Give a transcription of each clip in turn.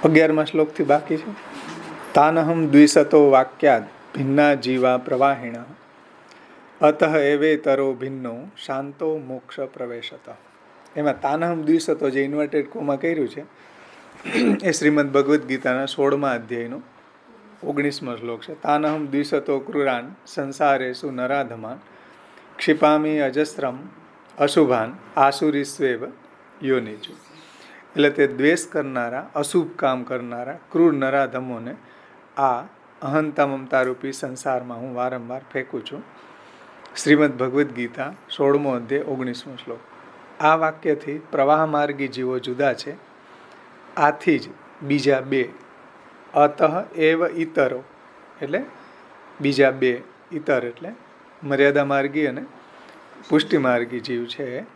11મા શ્લોકથી બાકી છે. તાનહમ દ્વિશતો વાક્યાદ ભિન્ના જીવા પ્રવાહિણા અતઃ એવેતરો ભિન્નો શાંતો મોક્ષ પ્રવેશત. એમાં તાનહમ દ્વિશતો જે ઇન્વર્ટેડ કોમાં કર્યું છે એ શ્રીમદ ભગવદ્ ગીતાના 16મા અધ્યાયનો 19મો શ્લોક છે. તાનહમ દ્વિશતો ક્રૂરાન સંસારેષુ નરાધમાન ક્ષિપામી અજસ્રમ અશુભાન આસુરીસ્વેવ યોનિજુ. એટલે તે દ્વેષ કરનારા, અશુભ કામ કરનારા ક્રૂર નરાધમોને આ અહંતા મમતા રૂપી સંસારમાં હું વારંવાર ફેંકું છું. શ્રીમદ ભગવદ્ ગીતા 16મો અધ્યાય 19મો શ્લોક. આ વાક્યથી પ્રવાહ માર્ગી જીવો જુદા છે. આથી જ બીજા બે અતઃ એવ ઇતરો એટલે બીજા બે ઇતર એટલે મર્યાદા માર્ગી અને પુષ્ટિ માર્ગી જીવ છે એ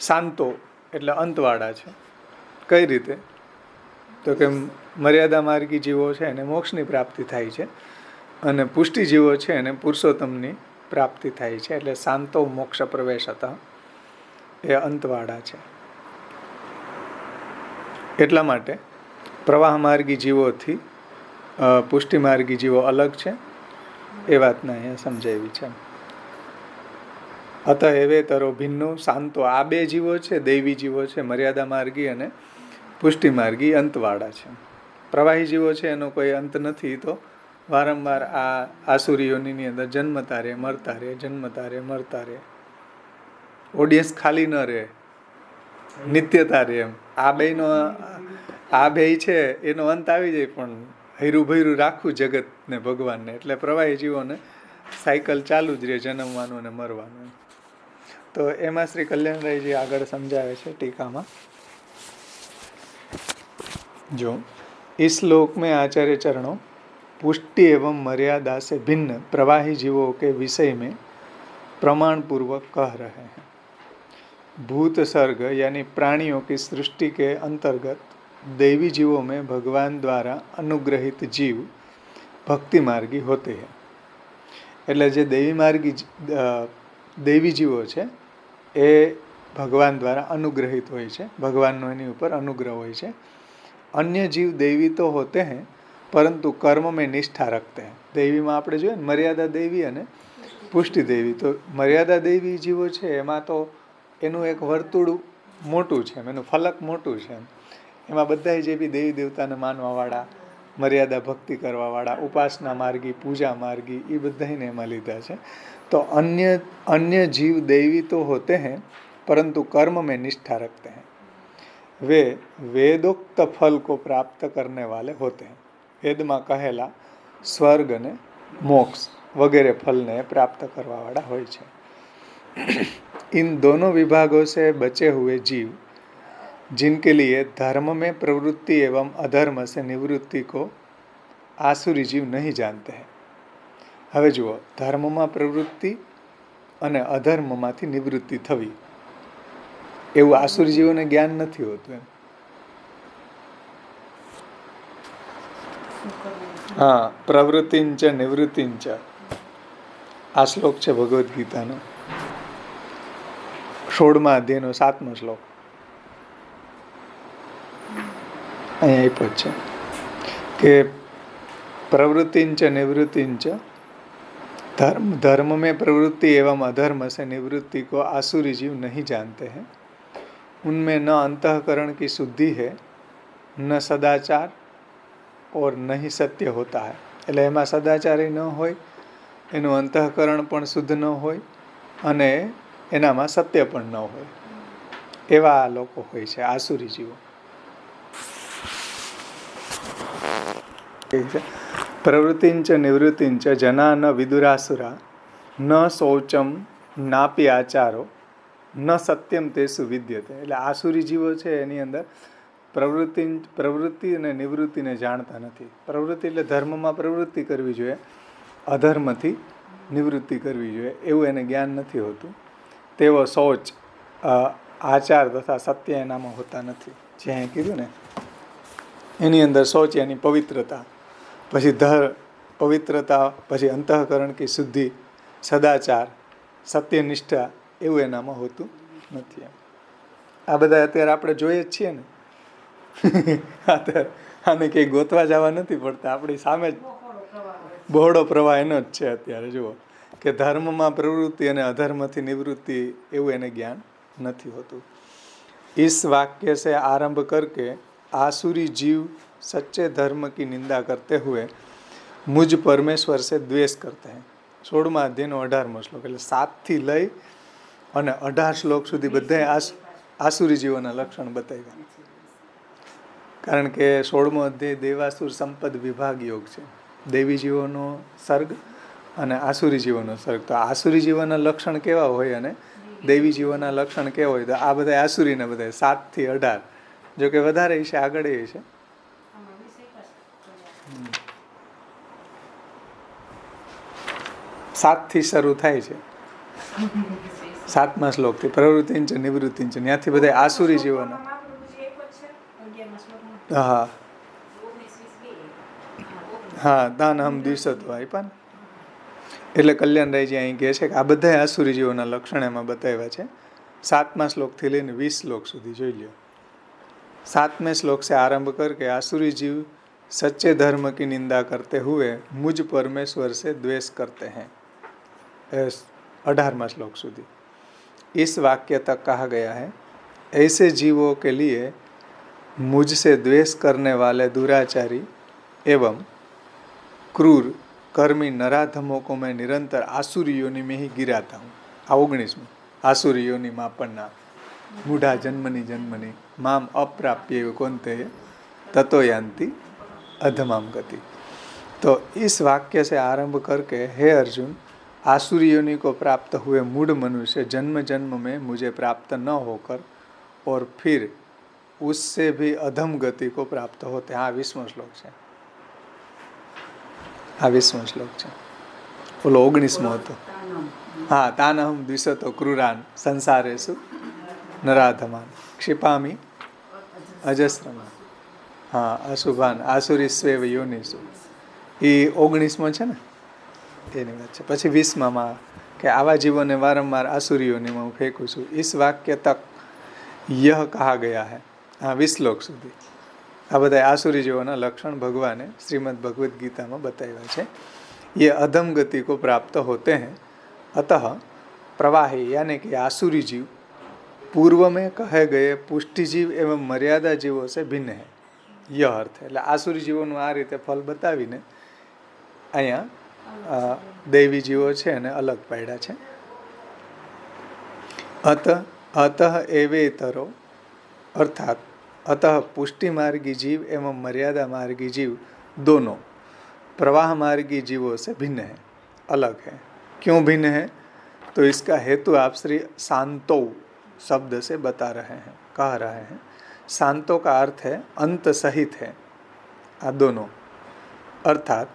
શાંતો એટલે અંતવાળા છે. કઈ રીતે? તો કે મર્યાદા માર્ગી જીવો છે એને મોક્ષની પ્રાપ્તિ થાય છે અને પુષ્ટિ જીવો છે એને પુરુષોત્તમની પ્રાપ્તિ થાય છે. એટલે શાંતો મોક્ષ પ્રવેશત એ અંતવાળા છે. એટલા માટે પ્રવાહ માર્ગી જીવોથી પુષ્ટિ માર્ગી જીવો અલગ છે એ વાતને અહીંયા સમજાવી છે. અતઃ એવેતરો ભિન્નો શાંતો. આ બે જીવો છે દૈવી જીવો છે, મર્યાદા માર્ગી અને પુષ્ટિ માર્ગી અંતવાળા છે. પ્રવાહી જીવો છે એનો કોઈ અંત નથી, તો વારંવાર આ આસુરીઓની અંદર જન્મતા રહે મરતા રહે, જન્મતા રહે મરતા રહે. ઓડિયન્સ ખાલી ન રહે, નિત્યતા રહે. એમ આ બેનો આ બે છે એનો અંત આવી જાય પણ હૈરું ભૈરું રાખવું જગતને ભગવાનને. એટલે પ્રવાહી જીવોને સાયકલ ચાલુ જ રહે, જન્મવાનું અને મરવાનું. તો એમાં શ્રી કલ્યાણરાયજી આગળ સમજાવે છે ટીકામાં. जो इस श्लोक में आचार्य चरणों पुष्टि एवं मर्यादा से भिन्न प्रवाही जीवों के विषय में प्रमाण पूर्वक कह रहे हैं. भूत सर्ग यानी प्राणियों की सृष्टि के अंतर्गत दैवी जीवों में भगवान द्वारा अनुग्रहित जीव भक्ति मार्गी होते हैं. એટલે જે દૈવી જીવો છે એ ભગવાન દ્વારા અનુગ્રહિત હોય છે, ભગવાનનો એની ઉપર અનુગ્રહ હોય છે. अन्य जीव दैवी तो होते हैं परंतु कर्म में निष्ठा रखते हैं. દૈવીમાં આપણે જોઈએ ને મર્યાદા દૈવી અને પુષ્ટિ દૈવી. તો મર્યાદા દૈવી જીવો છે એમાં તો એનું એક વર્તુળ મોટું છે, એનું ફલક મોટું છે. એમાં બધા જે બી દેવી દેવતાને માનવાવાળા, મર્યાદા ભક્તિ કરવાવાળા, ઉપાસના માર્ગી, પૂજા માર્ગી, એ બધાને એમાં લીધા છે. તો अन्य जीव दैवी तो होते हैं परंतु कर्म में निष्ठा रखते हैं. वे वेदोक्त फल को प्राप्त करने वाले होते हैं. વેદમાં કહેલા સ્વર્ગ અને મોક્ષ વગેરે ફલને પ્રાપ્ત કરવાવાળા હોય છે. इन दोनों विभागों से बचे हुए जीव जिनके लिए धर्म में प्रवृत्ति एवं अधर्म से निवृत्ति को आसुरी जीव नहीं जानते हैं. હવે જુઓ, ધર્મમાં પ્રવૃત્તિ અને અધર્મમાંથી નિવૃત્તિ થવી એવું આસુરી જીવોને જ્ઞાન નથી હોતું. એમ હા, પ્રવૃત્તિંચ નિવૃત્તિંચ આ શ્લોક છે ભગવદ્ ગીતાનો 16મા અધ્યાયનો 7મો શ્લોક. અહીંયા આપ્યો છે કે प्रवृत्तिंच निवृत्तिंच धर्म में प्रवृत्ति एवं अधर्म से निवृत्ति को आसुरी जीव नहीं जानते हैं. उनमें न अंतःकरण की शुद्धि है, न सदाचार और न ही सत्य होता है. એટલે એમાં સદાચારી ન હોય, એનું અંતઃકરણ પણ શુદ્ધ ન હોય અને એનામાં સત્ય પણ ન હોય, એવા લોકો હોય છે આસુરી જીવો. પ્રવૃત્તિંચ નિવૃત્તિંચ જના ન વિદુરાસુરા ન શૌચમ નાપી આચારો ન સત્યમ તેસુ વિદ્યતે. એટલે આસુરી જીવો છે એની અંદર પ્રવૃત્તિ અને નિવૃત્તિને જાણતા નથી. પ્રવૃત્તિ એટલે ધર્મમાં પ્રવૃત્તિ કરવી જોઈએ, અધર્મથી નિવૃત્તિ કરવી જોઈએ એવું એને જ્ઞાન નથી હોતું. તેઓ શૌચ, આચાર તથા સત્ય એનામાં હોતા નથી. જે અહીં કીધું ને એની અંદર શૌચ એની પવિત્રતા, પછી પવિત્રતા, પછી અંતઃકરણ કી શુદ્ધિ, સદાચાર, સત્યનિષ્ઠા એવું એનામાં હોતું નથી. આ બધા અત્યારે આપણે જોઈએ જ છીએ ને. અત્યારે આને કંઈ ગોતવા જવા નથી પડતા, આપણી સામે જ બહોળો પ્રવાહ એનો જ છે અત્યારે. જુઓ કે ધર્મમાં પ્રવૃત્તિ અને અધર્મથી નિવૃત્તિ એવું એને જ્ઞાન નથી હોતું. इस वाक्य से आरंभ करके आसुरी जीव सच्चे धर्म की निंदा करते हुए मुझ परमेश्वर से द्वेष करते हैं. 16મા અધ્યાયનો 18મો શ્લોક, એટલે 7 થી લઈ અને 18 શ્લોક સુધી બધા આસુરી જીવોના લક્ષણ બતાવ્યા. કારણ કે 16મો અધ્યાય દેવાસુર સંપદ વિભાગ યોગ છે, દેવી જીવોનો સર્ગ અને આસુરી જીવોનો સર્ગ. તો આસુરી જીવોના લક્ષણ કેવા હોય અને દેવી જીવોના લક્ષણ કેવા હોય, તો આ બધા આસુરીના બધા 7 થી 18, જો કે વધારે છે આગળ એ છે. 7 થી શરૂ થાય છે, 7મા શ્લોકથી પ્રવૃત્તિ છે નિવૃત્તિ છે, ત્યાંથી બધા આસુરી જીવોના. હા હા, દાન હમ દ્વિષત્વ આપ્યા ને. એટલે કલ્યાણરાયજી અહીં કહે છે કે આ બધા આસુરી જીવોના લક્ષણ એમાં બતાવ્યા છે. 7મા શ્લોકથી લઈને 20 શ્લોક સુધી જોઈ લ્યો. 7વેं श्लोक से आरंभ करके आसुरी जीव सच्चे धर्म की निंदा करते हुए मुझ परमेश्वर से द्वेष करते हैं. 18वां श्लोक સુધી इस वाक्य तक कहा गया है, ऐसे जीवों के लिए मुझसे द्वेष करने वाले दुराचारी एवं क्रूर कर्मी नराधमों को मैं निरंतर आसुरी योनि में ही गिराता हूँ. આ 19 आसुरी योनि में अपना मूढ़ा जन्मनी जन्मनी माम अप्राप्य कौनते ततो यान्ति अधमाम गति. तो इस वाक्य से आरंभ करके हे अर्जुन, आसुरी योनि को प्राप्त हुए मूढ़ मनुष्य जन्म जन्म में मुझे प्राप्त न होकर और फिर उससे भी अधम गति को प्राप्त होते. આ 20મો શ્લોક છે, આ 20મો શ્લોક છે. ઓલો 19મો હતો. હા, તાનહમ દ્વિષતો ક્રૂરાન સંસારેષુ નરાધમાન ક્ષિપામી અજસ્રમાન. હા, અશુભાન આસુરીસ્વેવ યોનિષુ. એ 19મો છે ને, એની વાત છે. પછી 20માં કે આવા જીવોને વારંવાર આસુરીઓની હું ફેંકું છું. ઇસ વાક્ય તક યહ કહા ગયા હૈ. હા, 20 શ્લોક સુધી આ બધા આસુરી જીવોના લક્ષણ ભગવાને શ્રીમદ ભગવદ્ ગીતામાં બતાવ્યા છે. ये अधम गति को प्राप्त होते हैं, अतः प्रवाही यानी कि आसुरी जीव पूर्व में कहे गए पुष्टि जीव एवं मर्यादा जीवों से भिन्न है. यह अर्थ है. એટલે આસુરી જીવોનું આ રીતે ફલ બતાવીને અહીંયા દૈવી જીવો છે એને અલગ પાડ્યા છે. अतः एवेतरो अर्थात अतः पुष्टि मार्गी जीव एवं मर्यादा मार्गी जीव दोनों प्रवाह मार्गी जीवों से भिन्न है, अलग है. क्यों भिन्न है? तो इसका हेतु आप श्री शांतो शब्द से बता रहे हैं, कह रहे हैं. शांतो का अर्थ है अंत सहित है आ दोनों, अर्थात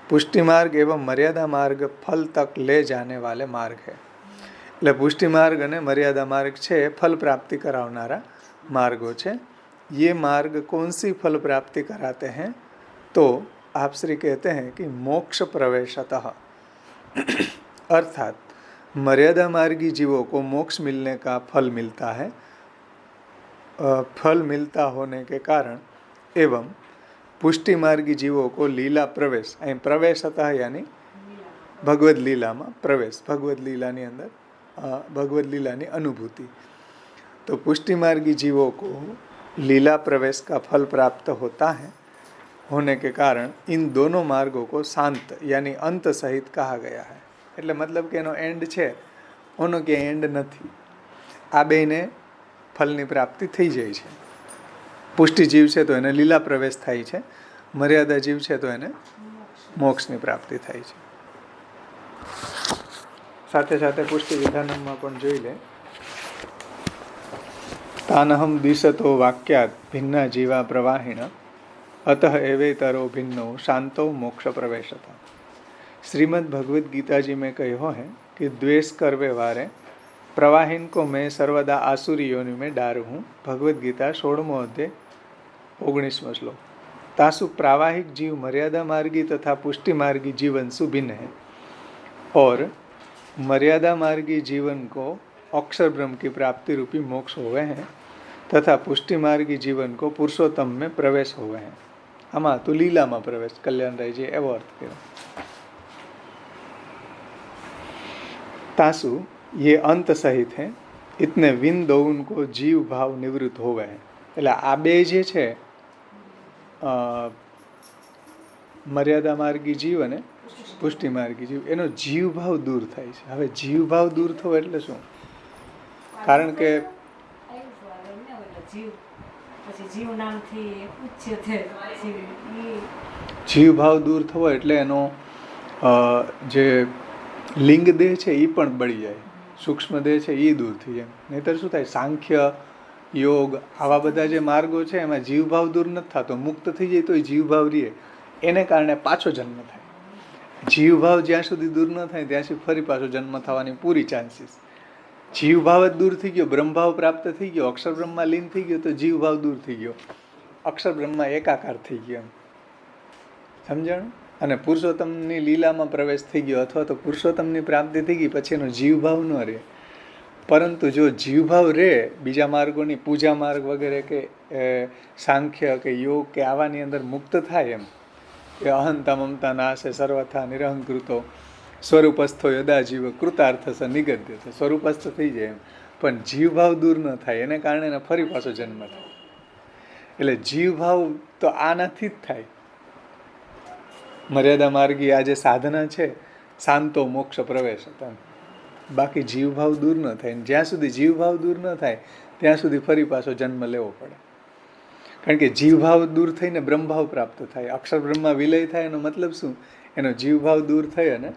पुष्टि मार्ग एवं मर्यादा मार्ग फल तक ले जाने वाले मार्ग है. એટલે પુષ્ટિ માર્ગ અને મર્યાદા માર્ગ છે એ ફલ પ્રાપ્તિ કરાવનારા માર્ગો છે. ये मार्ग कौन सी फल प्राप्ति कराते हैं? तो आप श्री कहते हैं कि मोक्ष प्रवेशतः, अर्थात मर्यादा मार्गी जीवों को मोक्ष मिलने का फल मिलता है, फल मिलता होने के कारण, एवं पुष्टि मार्गी जीवों को लीला प्रवेश, અહીં પ્રવેશતઃ यानी ભગવદ લીલામાં પ્રવેશ, ભગવદ લીલાની અંદર भगवद लीलाની अनुभूति. तो पुष्टि मार्गी जीवों को लीला प्रवेश का फल प्राप्त होता है, होने के कारण इन दोनों मार्गों को शांत यानी अंत सहित कहा गया है. એટલે મતલબ કે એનો એન્ડ છે, ઓનો ક્યાંય એન્ડ નથી. આ બેને ફલની પ્રાપ્તિ થઈ જાય છે. પુષ્ટિ જીવ છે તો એને લીલા પ્રવેશ થાય છે, મર્યાદા જીવ છે તો એને મોક્ષની પ્રાપ્તિ થાય છે. સાથે સાથે પુષ્ટિ વિધાનમમાં પણ જોઈ લે. તાનહમ દિશતો વાક્યાત ભિન્ના જીવા પ્રવાહિણ અતઃ એવેતરો ભિન્નો शांतो मोक्ष प्रवेशता. श्रीमद् भगवद गीता जी में कहो है कि द्वेष करवे वारे प्रवाहिन को मैं सर्वदा आसुरी योनि में डारू हूँ. भगवद गीता 16मो अध्याय 19मो श्लोक. तासु प्रावाहिक जीव मर्यादा मार्गी तथा पुष्टि मार्गी जीवन सु भिन्न है, और मर्यादा मार्गी जीवन को अक्षर ब्रह्म की प्राप्ति रूपी मोक्ष हुए हैं, तथा पुष्टि मार्गी जीवन को पुरुषोत्तम में प्रवेश हुए हैं. આમાં તો લીલામાં પ્રવેશ, કલ્યાણરાયજી એવો અર્થ કર્યો. तासु ये अंत सहित है इतने विन दो उनको जीव भाव निवृत्त होवे है. એટલે આ બે જે છે મર્યાદા માર્ગી જીવ અને પુષ્ટિ માર્ગી જીવ, એનો જીવ ભાવ દૂર થાય છે. હવે જીવ ભાવ દૂર થવો એટલે શું? કારણ કે જીવ ભાવ દૂર થવો એટલે એનો જે લિંગ દેહ છે એ પણ બળી જાય, સૂક્ષ્મ દેહ છે એ દૂર થઈ જાય. નહીતર શું થાય? સાંખ્ય યોગ આવા બધા જે માર્ગો છે એમાં જીવભાવ દૂર નથી થતો, મુક્ત થઈ જાય તો જીવભાવ રહે, એને કારણે પાછો જન્મ થાય. જીવભાવ જ્યાં સુધી દૂર ન થાય ત્યાં સુધી ફરી પાછો જન્મ થવાની પૂરી ચાન્સીસ. જીવભાવ જ દૂર થઈ ગયો, બ્રહ્મભાવ પ્રાપ્ત થઈ ગયો, અક્ષર બ્રહ્મમાં લીન થઈ ગયો તો જીવભાવ દૂર થઈ ગયો, અક્ષર બ્રહ્મમાં એકાકાર થઈ ગયો. સમજાણું? અને પુરુષોત્તમની લીલામાં પ્રવેશ થઈ ગયો અથવા તો પુરુષોત્તમની પ્રાપ્તિ થઈ ગઈ પછી એનો જીવભાવ ન રહે. પરંતુ જો જીવભાવ રહે, બીજા માર્ગોની પૂજા માર્ગ વગેરે કે સાંખ્ય કે યોગ કે આવાની અંદર મુક્ત થાય, એમ કે અહંતા મમતા નાશે સર્વથા નિરહંકૃતો સ્વરૂપસ્થો યદા જીવ કૃતાર્થ સ નિગદ્ય છે, સ્વરૂપસ્થ થઈ જાય એમ. પણ જીવભાવ દૂર ન થાય એને કારણે એને ફરી પાછો જન્મ થાય. એટલે જીવભાવ તો આનાથી જ થાય. મર્યાદા માર્ગી આ જે સાધના છે શાંતો મોક્ષ પ્રવેશ હતા, બાકી જીવભાવ દૂર ન થાય. જ્યાં સુધી જીવભાવ દૂર ન થાય ત્યાં સુધી ફરી પાછો જન્મ લેવો પડે. કારણ કે જીવભાવ દૂર થઈને બ્રહ્મભાવ પ્રાપ્ત થાય, અક્ષર બ્રહ્મમાં વિલય થાય. એનો મતલબ શું? એનો જીવભાવ દૂર થઈ અને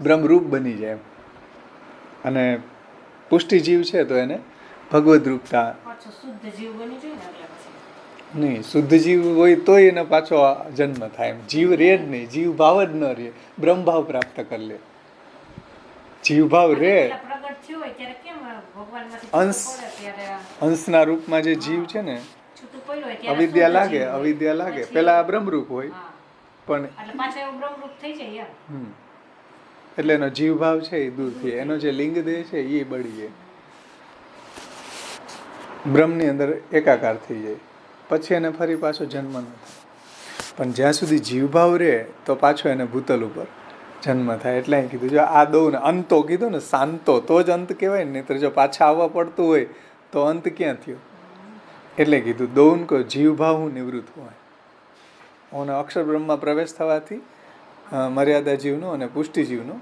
બ્રહ્મરૂપ બની જાય. અને પુષ્ટિ જીવ છે તો એને ભગવદ રૂપતા નહીં, શુદ્ધ જીવ હોય તોય એને પાછો જન્મ થાય. જીવ રહે જ નહીં, જીવ ભાવ જ ન રહે, બ્રહ્મભાવ પ્રાપ્ત કરી લે. જીવભાવ રહે, અંશના રૂપમાં જે જીવ છે ને, અવિદ્યા લાગે પેલા આ બ્રહ્મરૂપ હોય પણ એટલે એનો જીવભાવ છે એ દૂર થઈ, એનો જે લિંગ દેહ છે એ બળી જાય, બ્રહ્મની અંદર એકાકાર થઈ જાય, પછી એને ફરી પાછો જન્મ ન થાય. પણ જ્યાં સુધી જીવભાવ રહે તો પાછો એને ભૂતલ ઉપર જન્મ થાય. એટલે અહીં કીધું જો આ દઉં ને અંતો કીધું ને, શાંતો તો જ અંત કહેવાય ને, નહીતર જો પાછા આવવા પડતું હોય તો અંત ક્યાં થયો? એટલે કીધું દૌન કો જીવભાવ હું નિવૃત્ત હોય. અને અક્ષર બ્રહ્મમાં પ્રવેશ થવાથી મર્યાદા જીવનો અને પુષ્ટિ જીવનો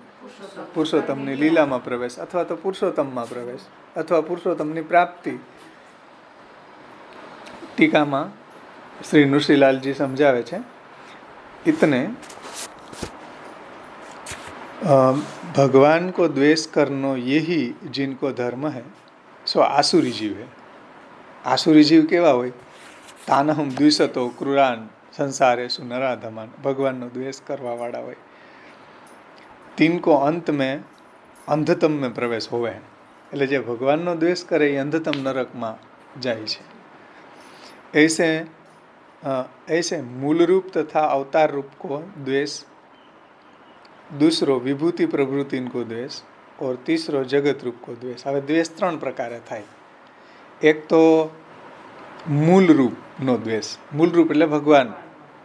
પુરુષોત્તમની લીલામાં પ્રવેશ અથવા તો પુરુષોત્તમમાં પ્રવેશ અથવા પુરુષોત્તમની પ્રાપ્તિ. ટીકામાં શ્રી નૃસિંહલાલજી સમજાવે છે, इतने भगवान को द्वेष करनो यही जिनको धर्म है सो आसुरी जीव है. आसुरी जीव केवा હોય? तानहम द्विषतो क्रूरान संसारेषु नराधमान, भगवानનો દ્વેષ કરવા વાળા હોય. तिनको अंत में अंधतम में प्रवेश होवे. એટલે જે ભગવાનનો દ્વેષ કરે એ અંધતમ નરકમાં જાય છે. ऐसे मूल रूप तथा अवतार रूप को द्वेष, दूसरो विभूति प्रभृति को द्वेष और तीसरो जगत रूप को द्वेष. હવે દ્વેષ ત્રણ પ્રકારે થાય. એક તો મૂળ રૂપનો દ્વેષ. મૂળ રૂપ એટલે ભગવાન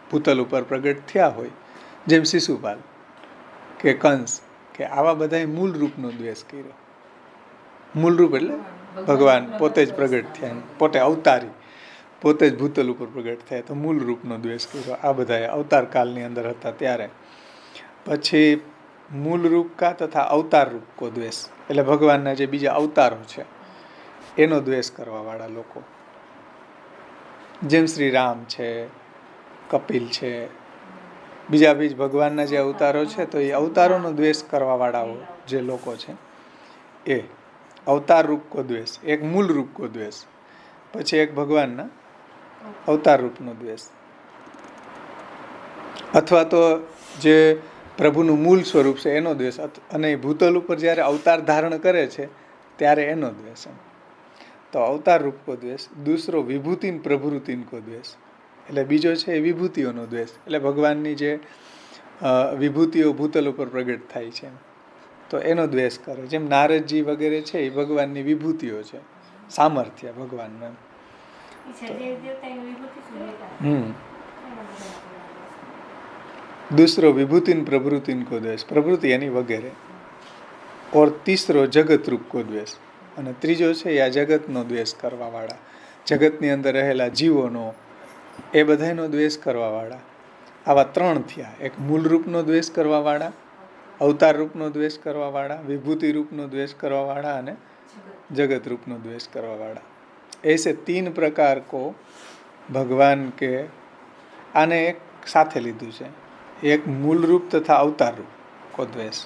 ભૂતલ ઉપર પ્રગટ થયા હોય, જેમ શિશુપાલ કે કંસ કે આવા બધાય મૂળ રૂપનો દ્વેષ કર્યો. મૂળ રૂપ એટલે ભગવાન પોતે જ પ્રગટ થયા, પોતે અવતારી, પોતે જ ભૂતલ ઉપર પ્રગટ થયા, તો મૂળ રૂપનો દ્વેષ કર્યો. આ બધા અવતાર કાળની અંદર હતા ત્યારે. પછી મૂળ રૂપ કા તથા અવતાર રૂપ કો દ્વેષ એટલે ભગવાનના જે બીજા અવતારો છે એનો દ્વેષ કરવા વાળા લોકો, જેમ શ્રી રામ છે, કપિલ છે, બીજા ભગવાનના જે અવતારો છે, તો એ અવતારોનો દ્વેષ કરવા વાળાઓ જે લોકો છે એ અવતાર રૂપ કો દ્વેષ. એક મૂળ રૂપ કો દ્વેષ, પછી એક ભગવાનના અવતાર રૂપનો દ્વેષ, અથવા તો જે પ્રભુનું મૂળ સ્વરૂપ છે એનો દ્વેષ, અને ભૂતલ ઉપર જ્યારે અવતાર ધારણ કરે છે ત્યારે એનો દ્વેષ. તો અવતાર રૂપ કો દ્વેષ. દૂસરો વિભૂતિન પ્રભૃતિન કો દ્વેષ એટલે બીજો છે એ વિભૂતિઓનો દ્વેષ, એટલે ભગવાનની જે વિભૂતિઓ ભૂતલ ઉપર પ્રગટ થાય છે તો એનો દ્વેષ કરે. જેમ નારદજી વગેરે છે એ ભગવાનની વિભૂતિઓ છે, સામર્થ્ય ભગવાનનું. दूसरो विभूतिन प्रभृतिन को द्वेष, प्रभृति यानी वगैरे. और तीसरो जगत रूप को द्वेष, અને ત્રીજો છે આ જગતનો દ્વેષ કરવાવાળા, જગતની અંદર રહેલા જીવોનો, એ બધાનો દ્વેષ કરવાવાળા. આવા ત્રણ થયા. એક મૂળ રૂપનો દ્વેષ કરવાવાળા, અવતાર રૂપનો દ્વેષ કરવાવાળા, વિભૂતિ રૂપનો દ્વેષ કરવાવાળા અને जगत रूप नो द्वेष करवा वाला. ऐसे 3 प्रकार को भगवान के आने एक साथे लीधु है. एक मूल रूप तथा अवतार रूप को द्वेष,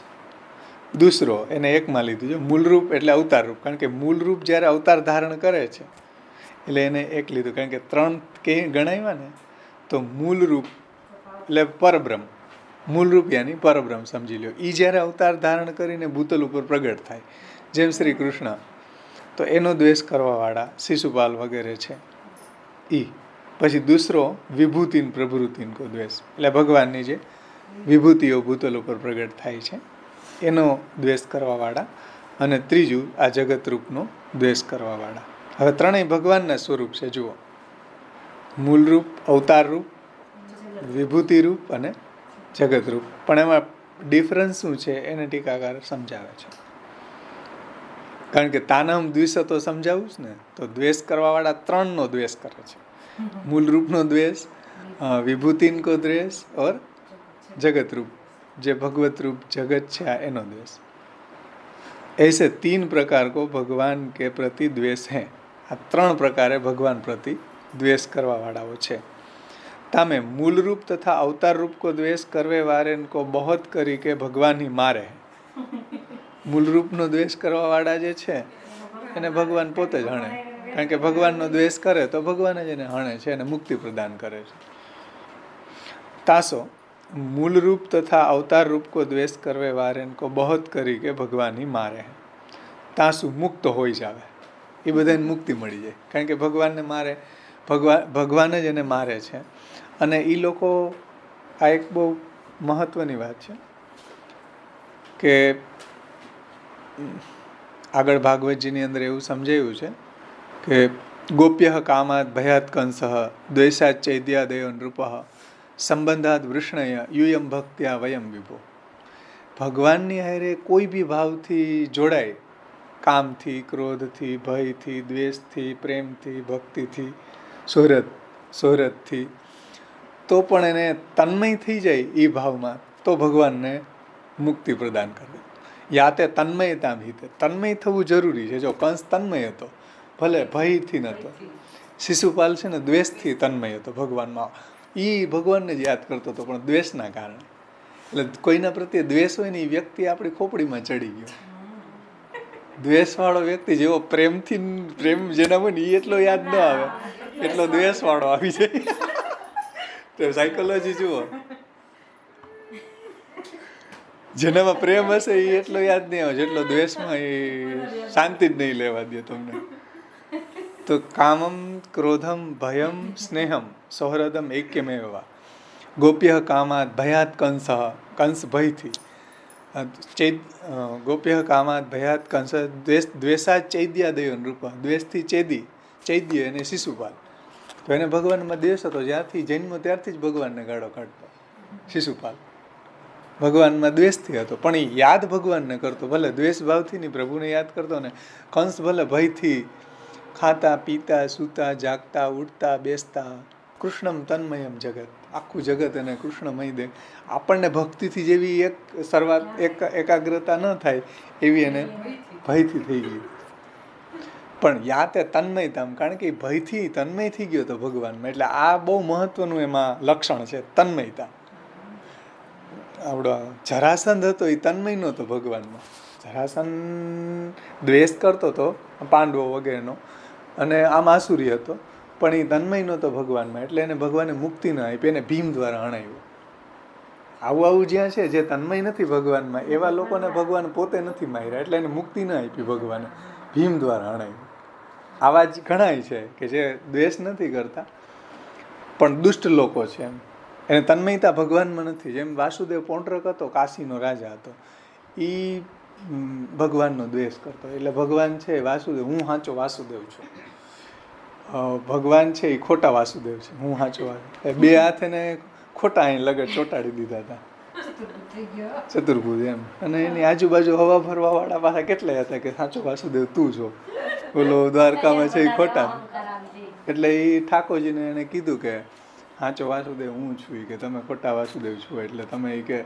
दूसरो एने एक में लीधु है मूल रूप एटले अवतार रूप, कारण के मूल रूप જ્યારે अवतार धारण करे છે એટલે એને એક લીધું, કારણ કે 3 કે ગણાવ્યા ને તો મૂળ રૂપ એટલે પરબ્રહ્મ, મૂળ રૂપ યાની પરબ્રહ્મ સમજી લ્યો. એ જ્યારે અવતાર ધારણ કરીને ભૂતલ ઉપર પ્રગટ થાય, જેમ શ્રી કૃષ્ણ, તો એનો દ્વેષ કરવાવાળા શિશુપાલ વગેરે છે ઈ. પછી દૂસરો વિભૂતિન પ્રભૃતિન કો દ્વેષ, એટલે ભગવાનની જે વિભૂતિઓ ભૂતલ ઉપર પ્રગટ થાય છે એનો દ્વેષ કરવાવાળા. અને ત્રીજું આ જગત રૂપનો દ્વેષ કરવાવાળા. હવે ત્રણેય ભગવાનના સ્વરૂપ છે. જુઓ, મૂળ રૂપ, અવતાર રૂપ, વિભૂતિ રૂપ અને જગત રૂપ. પણ એમાં ડિફરન્સ શું છે એને ટીકાકાર સમજાવે છે. કારણ કે તાનમ દ્વેષ તો સમજાવું જ ને, તો દ્વેષ કરવાવાળા 3નો દ્વેષ કરે છે. મૂળ રૂપનો દ્વેષ, વિભૂતિન કો દ્વેષ और जगत रूप, જે भगवत रूप जगत છે એનો દ્વેષ. ऐसे 3 प्रकार को भगवान के प्रति द्वेष है. આ 3 પ્રકારે ભગવાન પ્રતિ દ્વેષ કરવાવાળાઓ છે. તામે मूल रूप तथा अवतार रूप को द्वेष करवे वारे को बहुत કરી કે ભગવાન ही मारे. મૂળ રૂપનો દ્વેષ કરવાવાળા જે છે એને ભગવાન પોતે જ હણે, કારણ કે ભગવાનનો દ્વેષ કરે તો ભગવાન જ એને હણે છે અને મુક્તિ પ્રદાન કરે છે. તાસો મૂળ રૂપ તથા અવતાર રૂપ કો દ્વેષ કરવે વારેન કો બહોત કરી કે ભગવાન ही मारे. તાસુ મુક્ત હોઈ જાવે, એ બધાને મુક્તિ મળી જાય, કારણ કે ભગવાનને મારે, ભગવાન જ એને મારે છે. અને એ લોકો, આ એક બહુ મહત્વની વાત છે કે આગળ ભાગવતજીની અંદર એવું સમજાયું છે કે ગોપ્ય કામાત ભયાત કંસઃ દ્વેષાત ચૈદ્યાદયો નૃપઃ સંબંધાત વૃષ્ણય યુયમ ભક્ત્યા વયમ વિભો. ભગવાનની હારે કોઈ બી ભાવથી જોડાય, કામથી, ક્રોધથી, ભયથી, દ્વેષથી, પ્રેમથી, ભક્તિથી, સોહરતથી, તો પણ એને તન્મય થઈ જાય એ ભાવમાં, તો ભગવાનને મુક્તિ પ્રદાન કરે. યાતે તન્મયતામ હિતે, તન્મય થવું જરૂરી છે. જો કંસ તન્મય હતો, ભલે ભયથી નહોતો. શિશુપાલ છે ને દ્વેષથી તન્મય હતો ભગવાનમાં, એ ભગવાનને જ યાદ કરતો હતો, પણ દ્વેષના કારણે. એટલે કોઈના પ્રત્યે દ્વેષ હોય ને એ વ્યક્તિ આપણી ખોપડીમાં ચડી ગયો. દ્વેષવાળો વ્યક્તિ જેવો પ્રેમથી, પ્રેમ જેના હોય ને એ એટલો યાદ ન આવે, એટલો દ્વેષવાળો આવી જાય. તો સાયકોલોજી જુઓ, જેનામાં પ્રેમ હશે એ એટલો યાદ નહીં આવે જેટલો દ્વેષમાં, એ શાંતિ જ નહીં લેવા દે તમને. તો કામમ, ક્રોધમ, ભયમ, સ્નેહમ, સૌહૃદમ એક્યમેવા. ગોપ્ય કામાત ભયાત કંસ, કંસ ભયથી, ગોપ્ય કામાત ભયાત કંસ દ્વેષાત ચૈદ્યાદયો નૃપ, દ્વેષથી ચેદી, ચૈદ્ય એને શિશુપાલ. તો એને ભગવાનમાં દ્વેષ હતો, જ્યારથી જન્મ ત્યારથી જ ભગવાનને ગાળો કાઢતો શિશુપાલ. ભગવાનમાં દ્વેષથી હતો, પણ એ યાદ ભગવાનને કરતો, ભલે દ્વેષ ભાવથી નહીં, પ્રભુને યાદ કરતો ને. કંસ ભલે ભયથી ખાતા, પીતા, સૂતા, જાગતા, ઉઠતા, બેસતા, કૃષ્ણમ તન્મયમ જગત, આખું જગત એને કૃષ્ણમય દે. આપણને ભક્તિથી જેવી એક શરૂઆત, એકાગ્રતા ન થાય એવી એને ભયથી થઈ ગઈ. પણ યાતે તન્મયતામ, કારણ કે ભયથી તન્મય થઈ ગયો હતો ભગવાનમાં. એટલે આ બહુ મહત્વનું એમાં લક્ષણ છે, તન્મયતા. આવડો જરાસંધ હતો એ તન્મય નહોતો ભગવાનમાં. જરાસંધ દ્વેષ કરતો હતો પાંડવો વગેરેનો, અને આમ આસુરી હતો, પણ એ તન્મય નહોતો ભગવાનમાં. એટલે એને ભગવાને મુક્તિ ન આપી, એને ભીમ દ્વારા હણાવ્યો. આવું જ્યાં છે, જે તન્મય નથી ભગવાનમાં, એવા લોકોને ભગવાન પોતે નથી માર્યા, એટલે એને મુક્તિ ન આપી ભગવાને, ભીમ દ્વારા હણાવ્યું. આવા જ ઘણાય છે કે જે દ્વેષ નથી કરતા પણ દુષ્ટ લોકો છે, એમ એને તન્મયતા ભગવાનમાં નથી. જેમ વાસુદેવ પૌંડરક હતો, કાશીનો રાજા હતો, એ ભગવાનનો દ્વેષ કરતો. એટલે ભગવાન છે વાસુદેવ, હું સાચો વાસુદેવ છું, ભગવાન છે એ ખોટા વાસુદેવ છે, હું સાચો વાસુદેવ. બે હાથ એને ખોટા અહીં લગટ ચોંટાડી દીધા હતા, ચતુર્ભુજ એમ. અને એની આજુબાજુ હવા ફરવા વાળા પાછા કેટલાય હતા કે સાચો વાસુદેવ તું છો, બોલો દ્વારકામાં છે એ ખોટા. એટલે એ ઠાકોરજીને એને કીધું કે સાચો વાસુદેવ હું છું, કે તમે ખોટા વાસુદેવ છો, એટલે તમે કે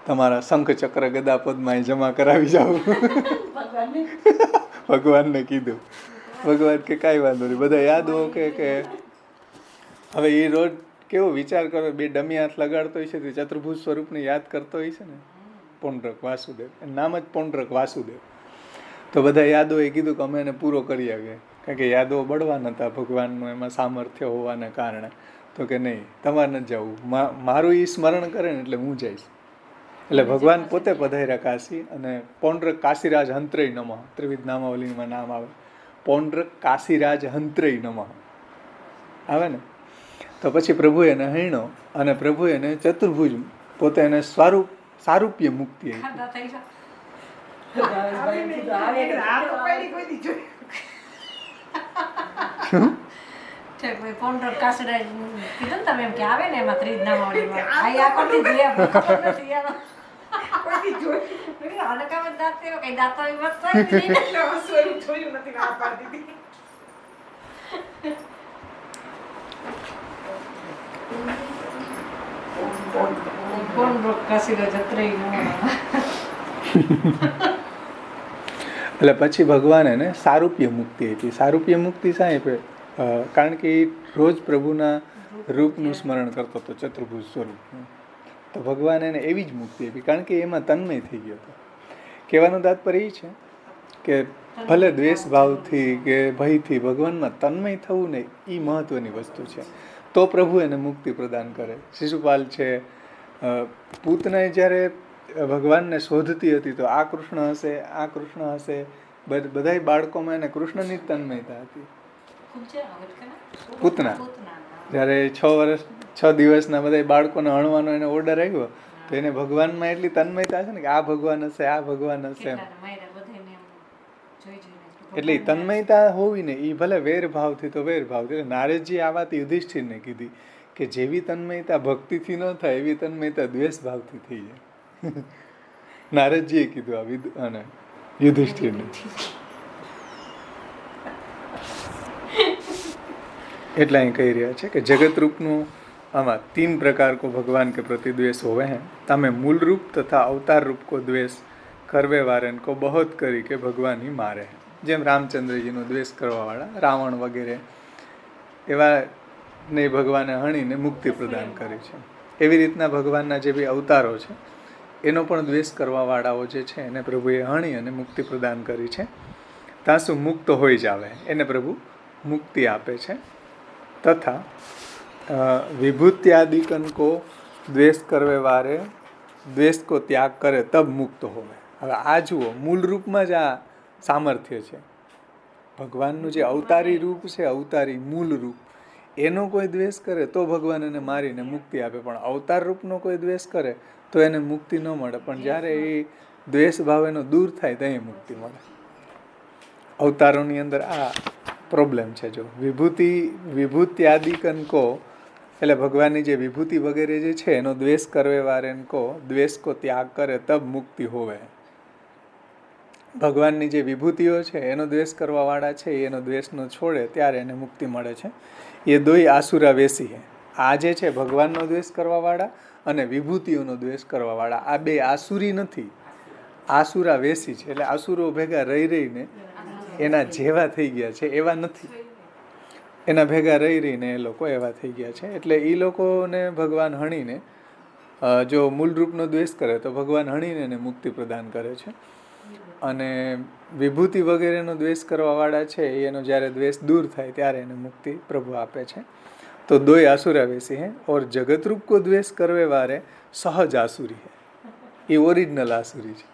તમારા શંખ ચક્ર ગદા પદ્માં જમા કરાવી જાઓ. ભગવાનને કીધું. ભગવાન કે કાંઈ વાંધો નહીં, બધા યાદ હો કે હવે એ રોજ કેવો વિચાર કરો, બે ડમી હાથ લગાડતો હોય છે તો ચતુર્ભુજ સ્વરૂપને યાદ કરતો હોય છે ને, પૌંડ્રક વાસુદેવ, નામ જ પૌંડ્રક વાસુદેવ. તો બધા યાદોએ કીધું કે અમે એને પૂરો કરી આવીએ, કારણ કે યાદો બળવાન હતા ભગવાનનું એમાં સામર્થ્ય હોવાને કારણે. તો કે નહીં, તમારે નથી જવું, મારું એ સ્મરણ કરે ને એટલે હું જઈશ. એટલે ભગવાન પોતે પધાર્યા કાશી. અને પૌંડ્રક કાશીરાજ હંત્રય નમઃ, ત્રિવિધ નામાવલીમાં નામ આવે, પૌંડ્રક કાશીરાજ હંત્રય નમઃ આવે ને. તો પછી પ્રભુ એને હૈણો, અને પ્રભુ એને ચતુર્ભુજ પોતે એને સારૂપ્ય મુક્તિ આપી. એટલે પછી ભગવાન એને સારૂપ્ય મુક્તિ આપી. સારૂપ્ય મુક્તિ શા આપે? કારણ કે એ રોજ પ્રભુના રૂપનું સ્મરણ કરતો હતો, ચતુર્ભુજ સ્વરૂપનું. તો ભગવાન એને એવી જ મુક્તિ આપી, કારણ કે એમાં તન્મય થઈ ગયો હતો. કહેવાનું તાત્પર્ય એ છે કે ભલે દ્વેષ ભાવથી કે ભયથી ભગવાનમાં તન્મય થવું ને, એ મહત્વની વસ્તુ છે. તો પ્રભુ એને મુક્તિ પ્રદાન કરે. શિશુપાલ છે, પૂતના જ્યારે ભગવાનને શોધતી હતી તો આ કૃષ્ણ હશે, આ કૃષ્ણ હશે, બધાય બાળકોમાં એને કૃષ્ણની જ તન્મયતા હતી. પૂતના જ્યારે 6 દિવસના બધા બાળકોને હણવાનો એને ઓર્ડર આવ્યો, તો એને ભગવાનમાં એટલી તન્મયતા છે ને કે આ ભગવાન હશે, આ ભગવાન હશે. એટલે તન્મયતા હોવી ને, એ ભલે વેરભાવથી તો વેરભાવથી. નારદજી આ વાત યુધિષ્ઠિરને કીધી કે જેવી તન્મયતા ભક્તિથી ન થાય એવી તન્મયતા દ્વેષ ભાવથી થઈ જાય. નારદજીએ કીધું આ યુધિષ્ઠિરને. એટલે અહીં કહી રહ્યા છે કે જગત રૂપનું આમાં 3 प्रकार को भगवान के प्रति द्वेष होवे हैं. तमे मूल रूप तथा अवतार रूप को द्वेष करवे वारन को बहुत કરી કે ભગવાન ही मारे. જેમ રામચંદ્રજીનો દ્વેષ કરવાવાળા રાવણ વગેરે એવા ને ભગવાને હણીને મુક્તિ પ્રદાન કરી છે. એવી રીતના ભગવાનના જે બી અવતારો છે એનો પણ દ્વેષ કરવાવાળાઓ જે છે એને પ્રભુએ હણી અને મુક્તિ પ્રદાન કરી છે. ત્યાં શું મુક્ત હોઈ જ આવે એને પ્રભુ મુક્તિ આપે છે. તથા વિભૂત્યાદિકન કો દ્વેષ કરવે વારે દ્વેષ કો ત્યાગ કરે તબ મુક્ત હોવે. હવે આ જુઓ, મૂળ રૂપમાં જ આ સામર્થ્ય છે. ભગવાનનું જે અવતારી રૂપ છે, અવતારી મૂળ રૂપ, એનો કોઈ દ્વેષ કરે તો ભગવાન એને મારીને મુક્તિ આપે. પણ અવતાર રૂપનો કોઈ દ્વેષ કરે તો એને મુક્તિ ન મળે. પણ જ્યારે એ દ્વેષ ભાવ એનો દૂર થાય ત્યાં મુક્તિ મળે. અવતારોની અંદર આ પ્રોબ્લેમ છે. જો વિભૂત્યાદિકન કો, એટલે ભગવાનની જે વિભૂતિ વગેરે જે છે એનો દ્વેષ કરવે વારેન કો દ્વેષ કો ત્યાગ કરે તબ મુક્તિ હોવે. ભગવાનની જે વિભૂતિઓ છે એનો દ્વેષ કરવાવાળા છે એનો દ્વેષનો છોડે ત્યારે એને મુક્તિ મળે છે. એ દોય આસુરા વેસી હે. આ જે છે ભગવાનનો દ્વેષ કરવાવાળા અને વિભૂતિઓનો દ્વેષ કરવાવાળા, આ બે આસુરી નથી, આસુરા વેસી છે. એટલે આસુરો ભેગા રહી રહીને એના જેવા થઈ ગયા છે એવા નથી, એના ભેગા રહી રહીને એ લોકો એવા થઈ ગયા છે. એટલે એ લોકોને ભગવાન હણીને, જો મૂળ રૂપનો દ્વેષ કરે તો ભગવાન હણીને એને મુક્તિ પ્રદાન કરે છે. અને વિભૂતિ વગેરેનો દ્વેષ કરવાવાળા છે એનો જ્યારે દ્વેષ દૂર થાય ત્યારે એને મુક્તિ પ્રભુ આપે છે. તો દોય આસુરા વેસી હે ઓર જગત રૂપ કો દ્વેષ કરવે વારે સહજ આસુરી હે. એ ઓરિજિનલ આસુરી છે.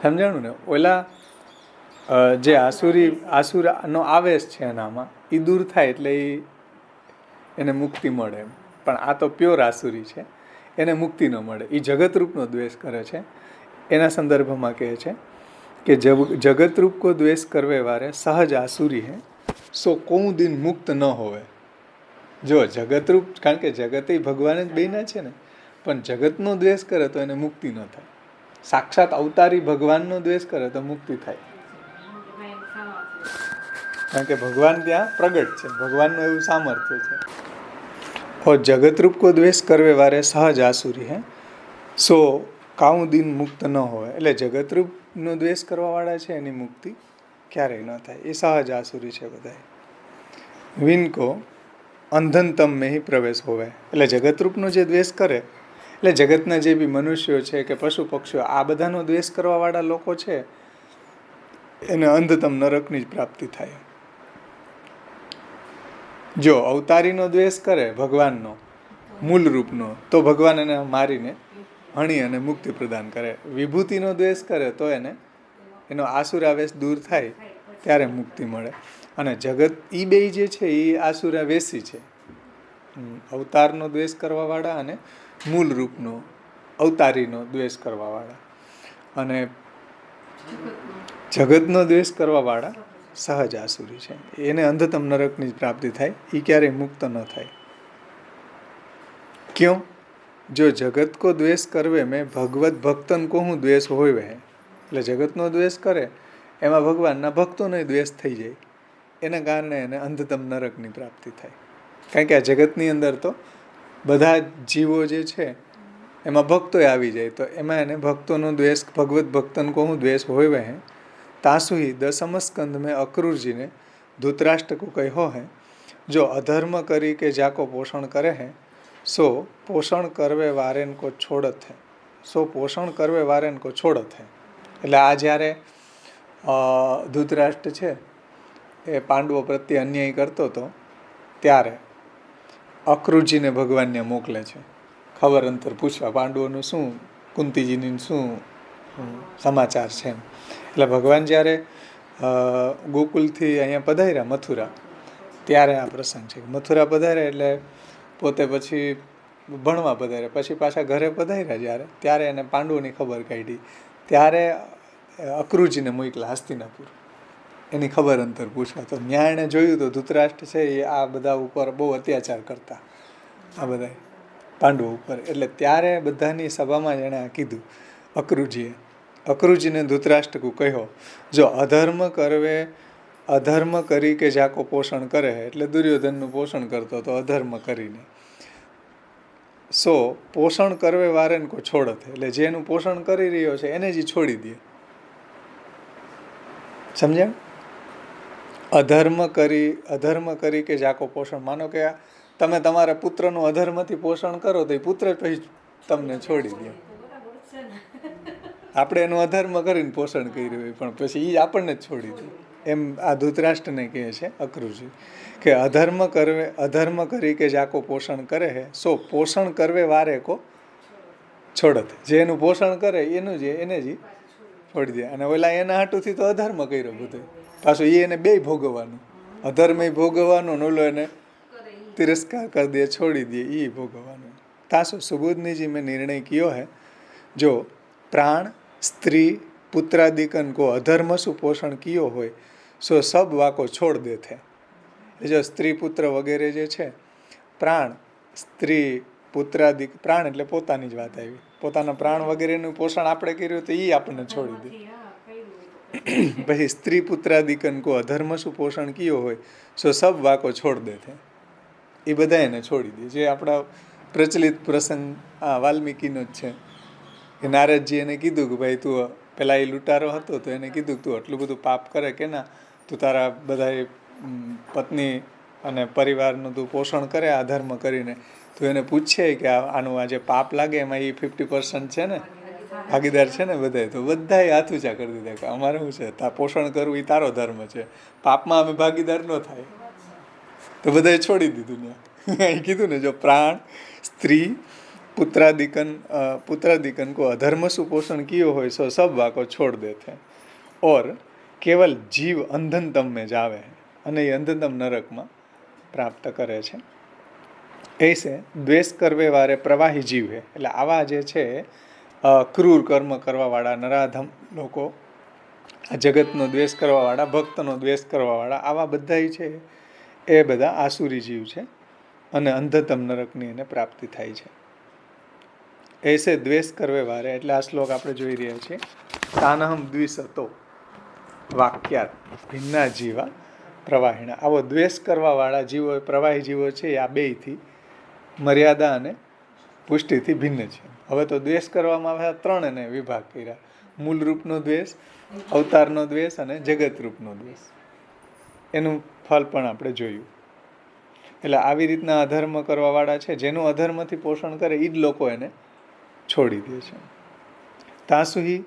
સમજાણું ને? ઓલા જે આસુરાનો આવેશ છે એનામાં એ દૂર થાય એટલે એને મુક્તિ મળે. પણ આ તો પ્યોર આસુરી છે, એને મુક્તિ ન મળે. એ જગતરૂપનો દ્વેષ કરે છે. એના સંદર્ભમાં કહે છે કે જગતરૂપ કો દ્વેષ કરવે વારે સહજ આસુરી હે સો કોઉ દિન મુક્ત ન હોવે. જો જગતરૂપ, કારણ કે જગત એ ભગવાન જ બેના છે ને, પણ જગતનો દ્વેષ કરે તો એને મુક્તિ ન થાય. સાક્ષાત અવતારી ભગવાનનો દ્વેષ કરે તો મુક્તિ થાય, કારણ કે ભગવાન ત્યાં પ્રગટ છે, ભગવાનનું એવું સામર્થ્ય છે. और जगतरूप को द्वेष करवे वारे सहज आसुरी है सो काऊ दिन मुक्त न હોય. એટલે જગતરૂપનો દ્વેષ કરવાવાળા છે એની મુક્તિ ક્યારેય ન થાય, એ સહજ આસુરી છે બધા. વિનકો અંધનતમ મેં હી પ્રવેશ હોવે. એટલે જગતરૂપનો જે દ્વેષ કરે, એટલે જગતના જે બી મનુષ્યો છે કે પશુ પક્ષીઓ, આ બધાનો દ્વેષ કરવાવાળા લોકો છે એને અંધતમ નરકની જ પ્રાપ્તિ થાય. જો અવતારીનો દ્વેષ કરે ભગવાનનો મૂળ રૂપનો, તો ભગવાન એને મારીને હણી અને મુક્તિ પ્રદાન કરે. વિભૂતિનો દ્વેષ કરે તો એને એનો આસુરાવેશ દૂર થાય ત્યારે મુક્તિ મળે. અને જગત એ બે જે છે એ આસુરાવેશી છે, અવતારનો દ્વેષ કરવાવાળા અને મૂળ રૂપનો અવતારીનો દ્વેષ કરવાવાળા. અને જગતનો દ્વેષ કરવાવાળા સહજ આસુરી છે, એને અંધતમ નરકની જ પ્રાપ્તિ થાય, એ ક્યારેય મુક્ત ન થાય. ક્यों? જો જગત કો દ્વેષ કરવે મેં ભગવત ભક્તન કો હું દ્વેષ હોય વહે. એટલે જગતનો દ્વેષ કરે એમાં ભગવાનના ભક્તોનો દ્વેષ થઈ જાય, એના કારણે એને અંધતમ નરકની પ્રાપ્તિ થાય. કારણ કે આ જગતની અંદર તો બધા જીવો જે છે એમાં ભક્તો આવી જાય, તો એમાં એને ભક્તોનો દ્વેષ, ભગવત ભક્તન કો હું દ્વેષ હોય વહે. तासु ही दसम स्कंद में अक्रूर जी ने धृतराष्ट्र को कहो है, जो अधर्म करी के जाको पोषण करे है सो पोषण करवे वारेन को छोड़त है, सो पोषण करवे वारेन को छोड़त है. એટલે આ જ્યારે ધૃતરાષ્ટ્ર છે એ પાંડવો પ્રત્યે અન્યાય કરતો હતો ત્યારે અક્રૂરજીને ભગવાનને મોકલે છે ખબર અંતર પૂછવા, પાંડવોનું શું, કુંતીજીની શું સમાચાર છે એમ. એટલે ભગવાન જ્યારે ગોકુલથી અહીંયા પધાર્યા મથુરા, ત્યારે આ પ્રસંગ છે. મથુરા પધાર્યા એટલે પોતે પછી ભણવા પધાર્યા, પછી પાછા ઘરે પધાર્યા જ્યારે, ત્યારે એને પાંડવોની ખબર કાઢી, ત્યારે અક્રૂરજીને મોકલા હસ્તિનાપુર એની ખબર અંતર પૂછવા. તો ત્યાં એણે જોયું તો ધૃતરાષ્ટ્ર છે એ આ બધા ઉપર બહુ અત્યાચાર કરતા, આ બધા પાંડવો ઉપર. એટલે ત્યારે બધાની સભામાં એણે આ કીધું અક્રૂરજીએ. અક્રૂરજીને ધૃતરાષ્ટ્ર કો કહ્યો, જો અધર્મ કરવે, અધર્મ કરી કે જાકો પોષણ કરે, એટલે દુર્યોધનનું પોષણ કરતો હતો અધર્મ કરીને. સો પોષણ કરવે વારેન કો છોડત, એટલે જેનું પોષણ કરી રહ્યો છે એને જ છોડી દે. સમજ્યા? અધર્મ કરી કે જાકો પોષણ, માનો કે તમે તમારા પુત્રનું અધર્મથી પોષણ કરો તો એ પુત્ર પછી તમને છોડી દે. આપણે એનું અધર્મ કરીને પોષણ કર્યું હોય પણ પછી એ આપણને જ છોડી દે. એમ આ ધૃતરાષ્ટ્રને કહે છે અક્રૂરજી કે અધર્મ કરી કે જાકો પોષણ કરે હે સો પોષણ કરવે વારે કો છોડત, જે એનું પોષણ કરે એનું જ એને જ છોડી દે. અને ઓલા એના હાટુથી તો અધર્મ કર્યો બધો, પાછું એને બે ભોગવવાનું, અધર્મ ભોગવવાનું ને ઓલો એને તિરસ્કાર કરી દે, છોડી દે, એ ભોગવવાનું. તાસો સુબોધનીજી મેં નિર્ણય કિયો હે, જો प्राण स्त्री पुत्रादिकन को अधर्म सु पोषण कियो होय सो सब वाको छोड़ दे थे. जो स्त्री पुत्र वगैरह जे छे, प्राण स्त्री पुत्रादिक, प्राण એટલે પોતાની જ વાત આવી, પોતાના પ્રાણ વગેરેનું પોષણ આપણે કર્યું તો એ આપણને છોડી દે. પછી સ્ત્રી પુત્રાદિકન કો અધર્મ સુ પોષણ કિયો હોય સો સબ વાકો છોડ દે થે, એ બધા એને છોડી દે. જે આપણા પ્રચલિત પ્રસંગ આ વાલ્મીકીનો જ છે કે નારદજી એને કીધું કે ભાઈ તું પેલા એ લૂંટારો હતો તો એને કીધું કે તું આટલું બધું પાપ કરે કે ના, તું તારા બધા પત્ની અને પરિવારનું તું પોષણ કરે અધર્મ કરીને, તું એને પૂછે કે આનું આ જે પાપ લાગે એમાં એ 50% છે ને, ભાગીદાર છે ને બધાય, તો બધાએ હાથ ઊંચા કરી દીધા કે અમારે શું છે, પોષણ કરવું એ તારો ધર્મ છે, પાપમાં અમે ભાગીદાર ન થાય. તો બધાએ છોડી દીધું ને અહીં કીધું ને, જો પ્રાણ સ્ત્રી पुत्रादिकन को अधर्म सु पोषण कियो होय सो सब वाको छोड़ देते और केवल जीव अंधनतम में जावे અને એ અંધનતમ નરકમાં પ્રાપ્ત કરે છે. ऐसे द्वेष करवे वारे प्रवाही जीव है. એટલે આવા જે છે ક્રૂર કર્મ કરવાવાળા નરાધમ લોકો, આ જગતનો દ્વેષ કરવાવાળા, ભક્તનો દ્વેષ કરવાવાળા, આવા બધા છે એ બધા આસુરી જીવ છે, અને અંધતમ નરકની એને પ્રાપ્તિ થાય છે. એસે દ્વેષ કરવે વારે, એટલે આ શ્લોક આપણે જોઈ રહ્યા છીએ. તાનહમ દ્વિષતો વાક્યાત ભિન્ના જીવા પ્રવાહિણા. આવો દ્વેષ કરવાવાળા જીવો, પ્રવાહી જીવો છે, આ બેયથી મર્યાદા અને પુષ્ટિથી ભિન્ન છે. હવે તો દ્વેષ કરવામાં આવ્યા 3 એને વિભાગ કર્યા: મૂળ રૂપનો દ્વેષ, અવતારનો દ્વેષ અને જગત રૂપનો દ્વેષ. એનું ફળ પણ આપણે જોયું. એટલે આવી રીતના અધર્મ કરવાવાળા છે, જેનું અધર્મથી પોષણ કરે એ જ લોકો એને છોડી દે છે. તાસુહી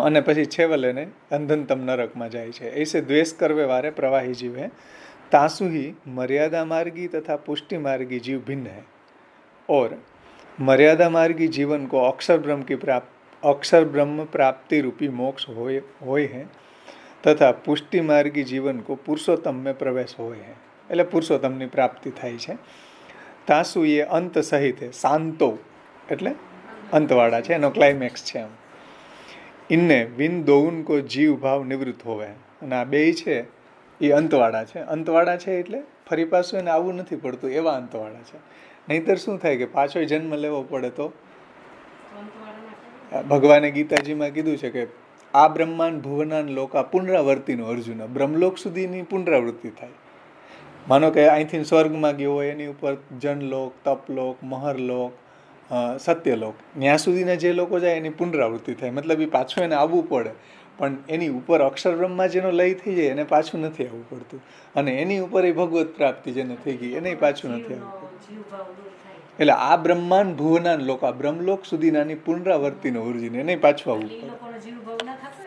અને પછી છેવલે ને અંધનતમ નરકમાં જાય છે. ऐसे द्वेष करवे वारे प्रवाही जीव है. तासुही मर्यादा मार्गी तथा पुष्टि मार्गी जीव भिन्न है और मर्यादा मार्गी जीवन को अक्षर ब्रह्म प्राप्ति रूपी मोक्ष होय है तथा पुष्टि मार्गी जीवन को पुरुषोत्तम में प्रवेश होय है. એટલે પુરુષોત્તમની પ્રાપ્તિ થાય છે. તાસુ એ અંત સહિત હે. શાંતો એટલે અંતવાળા છે, એનો ક્લાઇમેક્સ છે. ઇનને વિન દોઉન કો જીવ ભાવ નિવૃત્ત હોવે. અને આ બેય છે એ અંતવાળા છે. અંતવાળા છે એટલે ફરી પાછું એને આવવું નથી પડતું એવા અંતવાળા છે. નહીંતર શું થાય કે પાછો જન્મ લેવો પડે તો ભગવાને ગીતાજીમાં કીધું છે કે આ બ્રહ્માંડ ભુવનાન લોકા પુનરાવર્તિનો અર્જુન. બ્રહ્મલોક સુધીની પુનરાવૃત્તિ થાય. માનો કે અહીંથી સ્વર્ગમાં ગયો હોય, એની ઉપર જનલોક, તપલોક, મહરલોક, સત્યલોક, ત્યાં સુધીના જે લોકો જાય એની પુનરાવૃત્તિ થાય. મતલબ એ પાછું એને આવવું પડે, પણ એની ઉપર અક્ષર બ્રહ્મા જેનો લય થઈ જાય એને પાછું નથી આવવું પડતું. અને એની ઉપર એ ભગવત પ્રાપ્તિ જેને થઈ ગઈ એને પાછું નથી આવવું પડતું. એટલે આ બ્રહ્માંડ ભુવનાન લોક, આ બ્રહ્મલોક સુધીનાની પુનરાવર્તિનો ઉર્જીને એને પાછું આવવું પડે.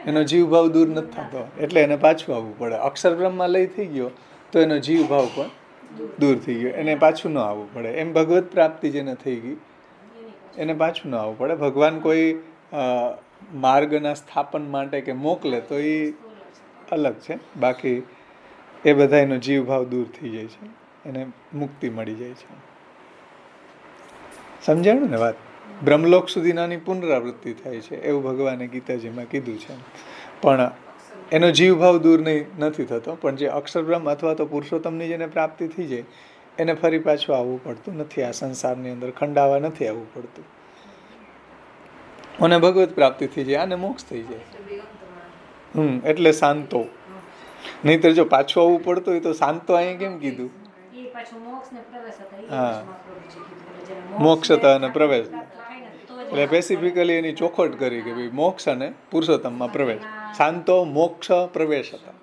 એનો જીવ ભાવ દૂર નથી થતો એટલે એને પાછું આવવું પડે. અક્ષર બ્રહ્મા લય થઈ ગયો તો એનો જીવ ભાવ પણ દૂર થઈ ગયો, એને પાછું ન આવવું પડે. એમ ભગવત પ્રાપ્તિ જેને થઈ ગઈ એને પાછું ન આવવું પડે. ભગવાન કોઈ માર્ગના સ્થાપન માટે કે મોકલે તો એ અલગ છે, બાકી એ બધા એનો જીવ ભાવ દૂર થઈ જાય છે, એને મુક્તિ મળી જાય છે. સમજાણું ને વાત? બ્રહ્મલોક સુધીનાની પુનરાવૃત્તિ થાય છે એવું ભગવાને ગીતાજીમાં કીધું છે. પણ એનો જીવ ભાવ દૂર નથી થતો. પણ જે અક્ષરબ્રહ્મ અથવા તો પુરુષોત્તમની જેને પ્રાપ્તિ થઈ જાય એને ફરી પાછું આવવું પડતું નથી. આ સંસારની અંદર ખંડાવા નથી આવવું પડતું અને ભગવત પ્રાપ્તિ થઈ જાય, આને મોક્ષ થઈ જાય. એટલે શાંતો. નહીતર જો પાછું આવવું પડતું હોય તો શાંતો અહીંયા કેમ કીધું? હા, મોક્ષતા અને પ્રવેશ. એટલે સ્પેસિફિકલી એની ચોખવટ કરી કે ભાઈ મોક્ષ અને પુરુષોત્તમમાં પ્રવેશ. શાંતો મોક્ષ પ્રવેશ હતા.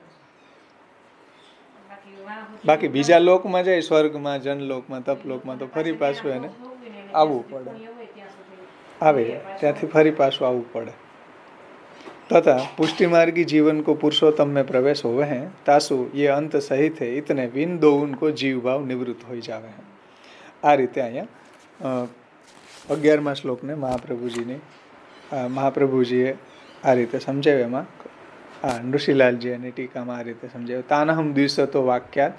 બાકી બીજા લોકમાં જાય, સ્વર્ગમાં, જનલોકમાં, તપલોકમાં, તો ફરી પાછું એને આવવું પડે. આવે ત્યાંથી ફરી પાછું આવવું પડે. तथा पुष्टि मार्गी जीवन को पुरुषोत्तम में प्रवेश होवे हैं तासु ये अंत सहित है इतने विन दो उनको जीव भाव निवृत्त हो जावे हैं. आ रीते अहींया 11મા શ્લોકને મહાપ્રભુજીએ આ રીતે સમજાવ્યો. એમાં ઋષિલાલજી એની ટીકામાં આ રીતે સમજાવ્યું. તાનહમ દ્વિષતો વાક્યાત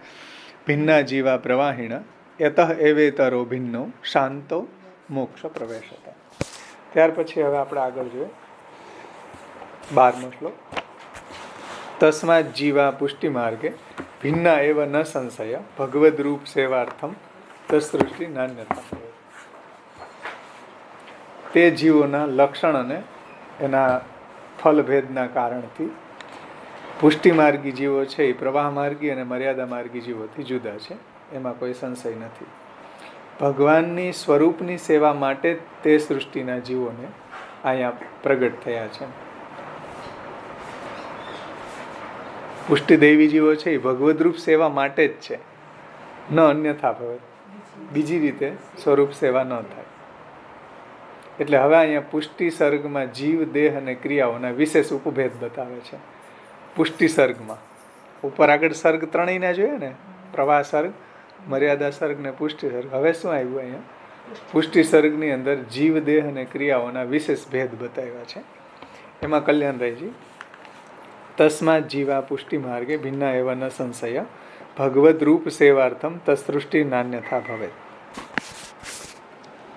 ભિન્ના જીવા પ્રવાહિણ યતઃ એવેતરો ભિન્નો શાંતો મોક્ષ પ્રવેશતા. ત્યાર પછી હવે આપણે આગળ જોઈએ 12મો શ્લોક. તસ્માત જીવા પુષ્ટિ માર્ગે ભિન્ના એવ ન સંશય ભગવદ રૂપ સેવાર્થમ તસૃષ્ટિ નાન્યતા. તે જીવોના લક્ષણ અને એના ફલભેદના કારણથી પુષ્ટિ માર્ગી જીવો છે એ પ્રવાહ માર્ગી અને મર્યાદા માર્ગી જીવોથી જુદા છે, એમાં કોઈ સંશય નથી. ભગવાનની સ્વરૂપની સેવા માટે તે સૃષ્ટિના જીવોને અહીંયા પ્રગટ થયા છે. પુષ્ટિ દેવી જીવો છે એ ભગવદરૂપ સેવા માટે જ છે, ન અન્યથા ભવે. બીજી રીતે સ્વરૂપ સેવા ન થાય. એટલે હવે અહીંયા પુષ્ટિ સર્ગમાં જીવ, દેહ અને ક્રિયાઓના વિશેષ ઉપભેદ બતાવે છે. પુષ્ટિ સર્ગમાં ઉપર આગળ સર્ગ ત્રણેયના જોઈએ ને, પ્રવાહ સર્ગ, મર્યાદા સર્ગ ને પુષ્ટિ સર્ગ. હવે શું આવ્યું અહીંયા? પુષ્ટિ સર્ગની અંદર જીવ, દેહ અને ક્રિયાઓના વિશેષ ભેદ બતાવ્યા છે. એમાં કલ્યાણરાયજી તસ્માત જીવા પુષ્ટિ માર્ગે ભિન્ના એવા ન સંશય भगवद रूप सेवार्थम तत्सृष्टि नान्यथा भवे।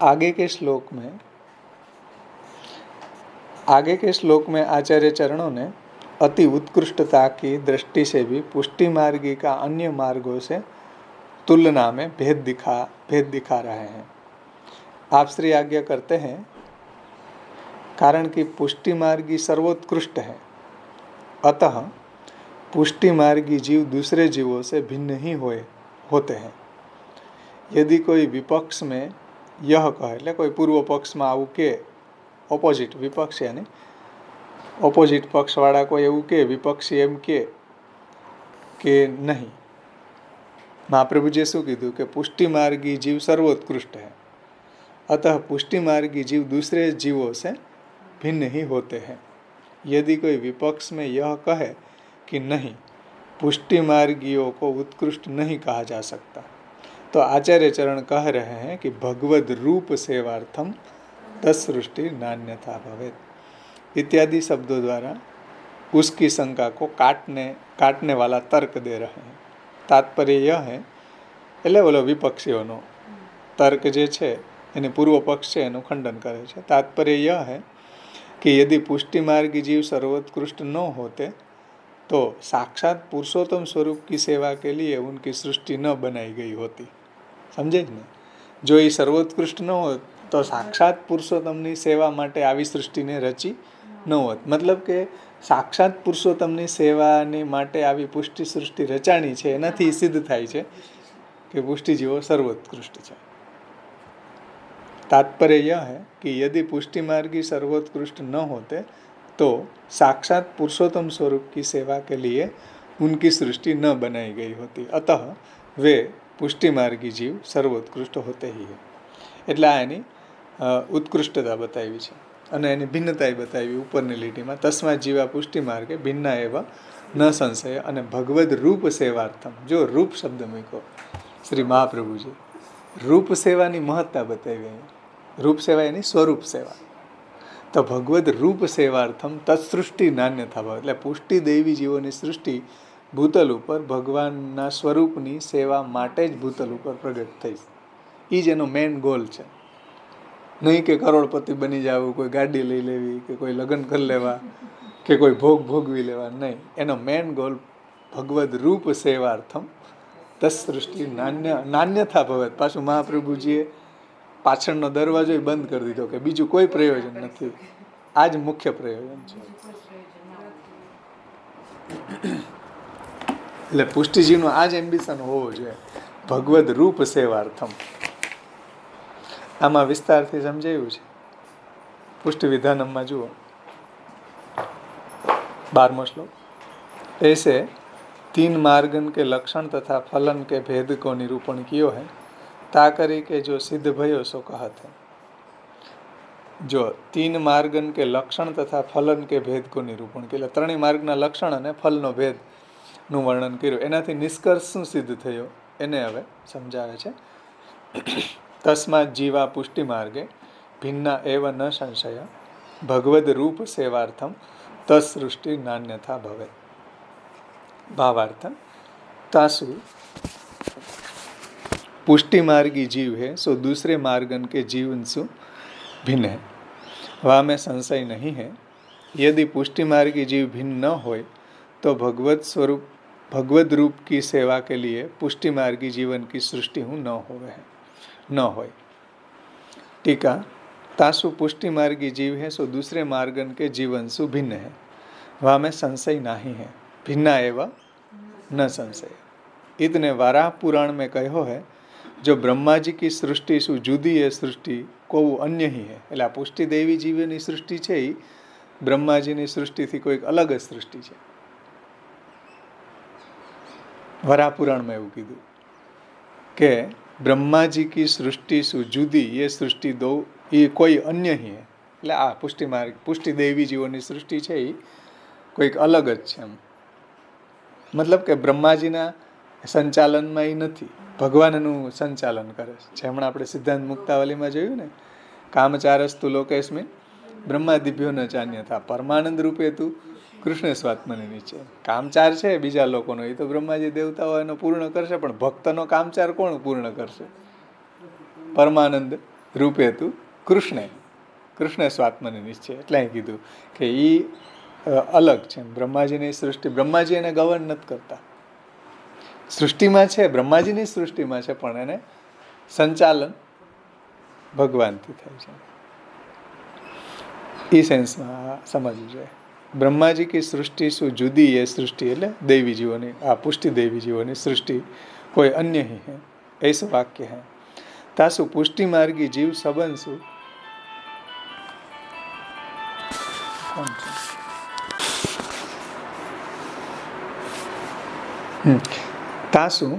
आगे के श्लोक में आचार्य चरणों ने अति उत्कृष्टता की दृष्टि से भी पुष्टि मार्गी का अन्य मार्गों से तुलना में भेद दिखा रहे हैं। आप श्री आज्ञा करते हैं कारण कि पुष्टि मार्गी सर्वोत्कृष्ट है, अतः पुष्टि मार्गी जीव दूसरे जीवों से भिन्न ही होते हैं। यदि कोई विपक्ष में यह कहे, એટલે કોઈ પૂર્વ પક્ષમાં આવું કે, ઓપોઝિટ વિપક્ષ યાની ઓપોઝિટ પક્ષવાળા કોઈ એવું કે, વિપક્ષી એમ કે નહીં, મહાપ્રભુજીએ શું કીધું કે પુષ્ટિ માર્ગી જીવ સર્વોત્કૃષ્ટ है, अतः पुष्टि मार्गी जीव दूसरे जीवों से भिन्न ही होते हैं। यदि कोई विपक्ष में यह कहे कि नहीं, पुष्टि मार्गियों को उत्कृष्ट नहीं कहा जा सकता, तो आचार्य चरण कह रहे हैं कि भगवद रूप सेवार्थम तत्सृष्टि नान्यथा भवेत् इत्यादि शब्दों द्वारा उसकी शंका को काटने वाला तर्क दे रहे हैं। तात्पर्य यह है, એટલે બોલો વિપક્ષીઓનો તર્ક જે છે એને પૂર્વ પક્ષ છે એનું ખંડન કરે છે। तात्पर्य यह है कि यदि पुष्टि मार्गी जीव सर्वोत्कृष्ट न होते तो साक्षात पुरुषोत्तम स्वरूप की सेवा के लिए उनकी सृष्टि न बनाई गई होती। समझे ने? जो ये सर्वोत्कृष्ट न होत तो साक्षात पुरुषोत्तमની સેવા માટે આવી સૃષ્ટિને રચી ન હોત। મતલબ કે સાક્ષાત પુરુષોત્તમની સેવાની માટે આવી પુષ્ટિ સૃષ્ટિ રચાણી છે, એનાથી સિદ્ધ થાય છે કે પુષ્ટિ જીવો સર્વોત્કૃષ્ટ છે। तात्पर्य यह है कि यदि पुष्टि मार्गी सर्वोत्कृष्ट न होते तो साक्षात पुरुषोत्तम स्वरूप की सेवा के लिए उनकी सृष्टि न बनाई गई होती, अतः वे पुष्टि मार्गी जीव सर्वोत्कृष्ट होते ही है। એટલે આ એની ઉત્કૃષ્ટતા બતાવી છે અને એની ભિન્નતા બતાવી ઉપરની લીટીમાં, તસ્માત જીવા પુષ્ટિ માર્ગે ભિન્ના એવા ન સંશય અને ભગવદ રૂપ સેવાર્થમ। જો રૂપ શબ્દ મૂક્યો શ્રી મહાપ્રભુજી, રૂપ સેવાની મહત્તા બતાવી અહીંયા। રૂપ સેવા એની સ્વરૂપ સેવા, તો ભગવદ રૂપ સેવાર્થમ તત્સૃષ્ટિ નાન્યથા ભાવ, એટલે પુષ્ટિ દૈવી જીવોની સૃષ્ટિ ભૂતલ ઉપર ભગવાનના સ્વરૂપની સેવા માટે જ ભૂતલ ઉપર પ્રગટ થઈ। એ જ એનો મેઇન ગોલ છે, નહીં કે કરોડપતિ બની જવું, કોઈ ગાડી લઈ લેવી, કે કોઈ લગ્ન કરી લેવા, કે કોઈ ભોગવી લેવા, નહીં। એનો મેઇન ગોલ ભગવદ રૂપ સેવાર્થમ તત્સૃષ્ટિ નાન્યથા ભવેત। પાછું મહાપ્રભુજીએ પાછળનો દરવાજો બંધ કરી દીધો કે બીજું કોઈ પ્રયોજન નથી, આ જ મુખ્ય પ્રયોજન છે। એટલે પુષ્ટિજીવનું આ જ એમ્બિશન હોવો જોઈએ, ભગવદ રૂપ સેવાર્થમ। આમાં વિસ્તારથી સમજાયું છે પુષ્ટિ વિધાનમમાં, જુઓ 12મો શ્લોક। ऐसे 3 मार्गन के लक्षण तथा फलन के भेद को निरूपण कियो है, ता करी के जो सिद्ध भयो सो कहत है। जो 3 मार्गन के लक्षण तथा फलन के भेद को निरूपण किया, 3 मार्गना लक्षण અને ફલનો ભેદનું વર્ણન કર્યું, એનાથી નિષ્કર્ષ શું સિદ્ધ થયો એને હવે સમજાવે છે। તસ્માત જીવા પુષ્ટિ માર્ગે ભિન્ના એવ ન સંશય ભગવદ રૂપ સેવાર્થમ તત્સૃષ્ટિ નાન્યથા ભવે। भावार्थ, तासु पुष्टि मार्गी जीव है सो दूसरे मार्गन के जीवन से भिन्न है, वहाँ में संशय नहीं है। यदि पुष्टि मार्गी जीव भिन्न न होए तो भगवद रूप की सेवा के लिए पुष्टि मार्गी जीवन की सृष्टि न होए। टीका, तासु पुष्टि मार्गी जीव है सो दूसरे मार्गन के जीवन से भिन्न है, वहाँ में संशय नहीं है। भिन्ना एवं न संशय। इतने वाराह पुराण में कहो है, जो ब्रह्मा जी की सृष्टि सु जुदी है सृष्टि को अन्य ही है। એટલે આ પુષ્ટિ દેવી જીવની સૃષ્ટિ છે એ બ્રહ્માજીની સૃષ્ટિથી કોઈક અલગ જ સૃષ્ટિ છે। વરાહ પુરાણમાં એવું કીધું કે બ્રહ્માજી की सृष्टि सु जुदी ये सृष्टि दो ये कोई अन्य ही है। એટલે આ પુષ્ટિ દેવી જીવોની સૃષ્ટિ છે એ કોઈક અલગ જ છે। મતલબ કે બ્રહ્માજીના સંચાલનમાં એ નથી, ભગવાનનું સંચાલન કરે છે। હમણાં આપણે સિદ્ધાંત મુક્તાવલીમાં જોયું ને, કામચારસ્તુ લોકેસ્મિન બ્રહ્માદિભ્યો ન ચાન્યથા, પરમાનંદ રૂપે તું કૃષ્ણ સ્વાત્મને નીચે। કામચાર છે બીજા લોકોનો, એ તો બ્રહ્માજી દેવતાઓ એનો પૂર્ણ કરશે, પણ ભક્તનો કામચાર કોણ પૂર્ણ કરશે? પરમાનંદ રૂપે તું કૃષ્ણ સ્વાત્મને નિશ્ચય। એટલે કીધું કે એ અલગ છે બ્રહ્માજીની સૃષ્ટિ, બ્રહ્માજી એને ગવર્ન નથી કરતા। સૃષ્ટિમાં છે, બ્રહ્માજીની સૃષ્ટિમાં છે, પણ એને સંચાલન ભગવાનથી થાય છે. એ સેન્સમાં સમજવું જોઈએ. ब्रह्मा जी की सृष्टि सु जुदी है सृष्टि એટલે देवी जीवों આ पुष्टि देवी जीवों सृष्टि कोई अन्य ही है ऐसा वाक्य है. तासु पुष्टि मार्गी जीव सबंसु तासु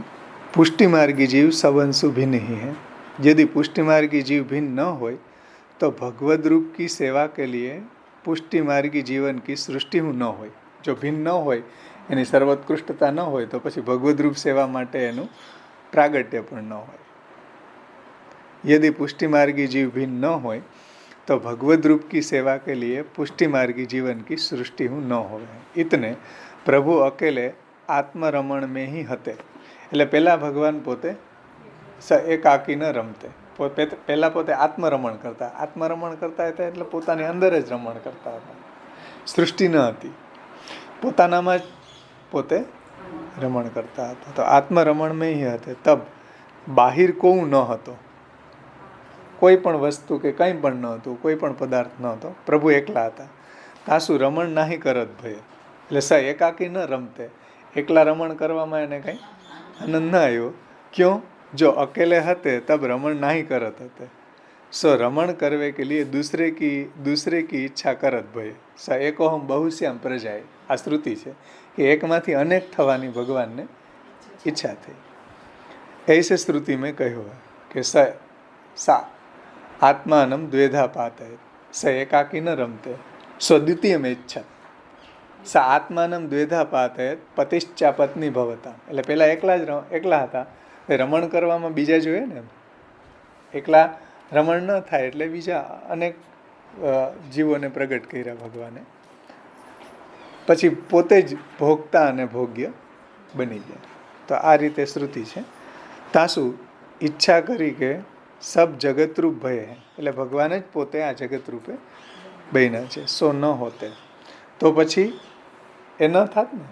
पुष्टि मार्गी जीव सबंसु भिन्न ही है. यदि पुष्टि मार्गी जीव भिन्न न हो तो भगवद रूप की सेवा के लिए पुष्टि मार्गी जीवन की सृष्टि न हो. जो भिन्न न हो એની સર્વોત્કૃષ્ટતા ન હોય તો પછી ભગવદ રૂપ સેવા માટે એનું પ્રાગટ્ય પણ ન હોય. यदि पुष्टि मार्गी जीव भिन्न न हो तो भगवद रूप की सेवा के लिए पुष्टि मार्गी जीवन की सृष्टि न हो. इतने प्रभु अकेले आत्मरमण में ही हते. એટલે પહેલા ભગવાન પોતે એકાકી ન રમતે, પહેલા પોતે આત્મરમણ કરતા. આત્મરમણ કરતા હતા એટલે પોતાની અંદર જ રમણ કરતા હતા. સૃષ્ટિ ન હતી, પોતાનામાં જ પોતે રમણ કરતા હતા. તો આત્મરમણ में ही હતે. તબ બાહિર કોઉ ન હતો, કોઈ પણ વસ્તુ કે કંઈ પણ ન હતું, કોઈ પણ પદાર્થ ન હતો. પ્રભુ એકલા હતા. તાસુ રમણ નાહી કરત ભય. એટલે સ એકાકી ન રમતે, એકલા રમણ કરવામાં એને કંઈ આનંદ ન આવ્યો. ક્यों? जो अकेले हते तब रमण नहीं करत हते. सो रमण करवे के लिए दूसरे की ઈચ્છા करत भय. स एकोहम बहुश्याम प्रजाए. આ શ્રુતિ છે કે એકમાંથી અનેક થવાની ભગવાનને ઈચ્છા થઈ. ऐसे श्रुति में કહ્યું કે सा आत्मानम द्वेधा पाते. स एकाकी न रमते. सो द्वितीय में ઈચ્છા. सा आत्मानम द्वेधा पाते पतिश्चा पत्नी भवता. એટલે પેલા એકલા હતા, રમણ કરવામાં બીજા જોઈએ ને. એકલા રમણ ન થાય એટલે બીજા અનેક જીવોને પ્રગટ કર્યા ભગવાને. પછી પોતે જ ભોગતા અને ભોગ્ય બની ગયા. તો આ રીતે શ્રુતિ છે. તાસુ ઈચ્છા કરી કે સબ જગતરૂપ ભય હે. એટલે ભગવાન જ પોતે આ જગત રૂપે બન્યા છે. સો ન હોતે તો પછી એ ન થાત ને.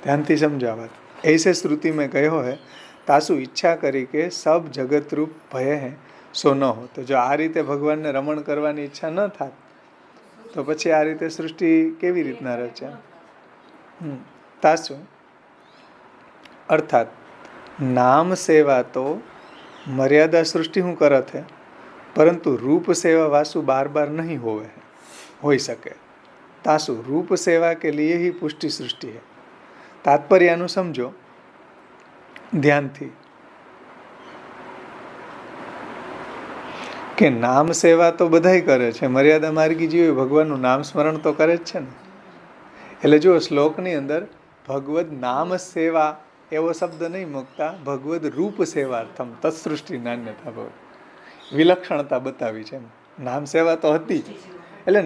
ધ્યાનથી સમજાવત. ऐसे श्रुति में कहो है तासु ઈચ્છા કરી કે સબ જગત રૂપ ભય હે સો ન હો. તો જો આ રીતે ભગવાનને રમણ કરવાની ઈચ્છા ન થાત તો પછી આ રીતે સૃષ્ટિ કેવી રીતના રચે. તાસુ અર્થાત નામ સેવા તો મર્યાદા સૃષ્ટિ હું કરત હે, પરંતુ રૂપ સેવા વાસુ બાર બાર નહીં હોઈ શકે. तासु रूप सेवा के लिए ही पुष्टि सृष्टि है. तात्पर्यનું સમજો ધ્યાનથી કે નામ સેવા તો બધાય કરે છે. મર્યાદા માર્ગી જીવ ભગવાનનું નામ સ્મરણ તો કરે જ છે ને. એટલે જો શ્લોકની અંદર ભગવદ નામ સેવા એવો શબ્દ નહીં મૂકતા, ભગવદ રૂપ સેવાર્થમ તત્સૃષ્ટિ નાન્યતા ભવ, વિલક્ષણતા બતાવી છે. નામ સેવા તો હતી જ. એટલે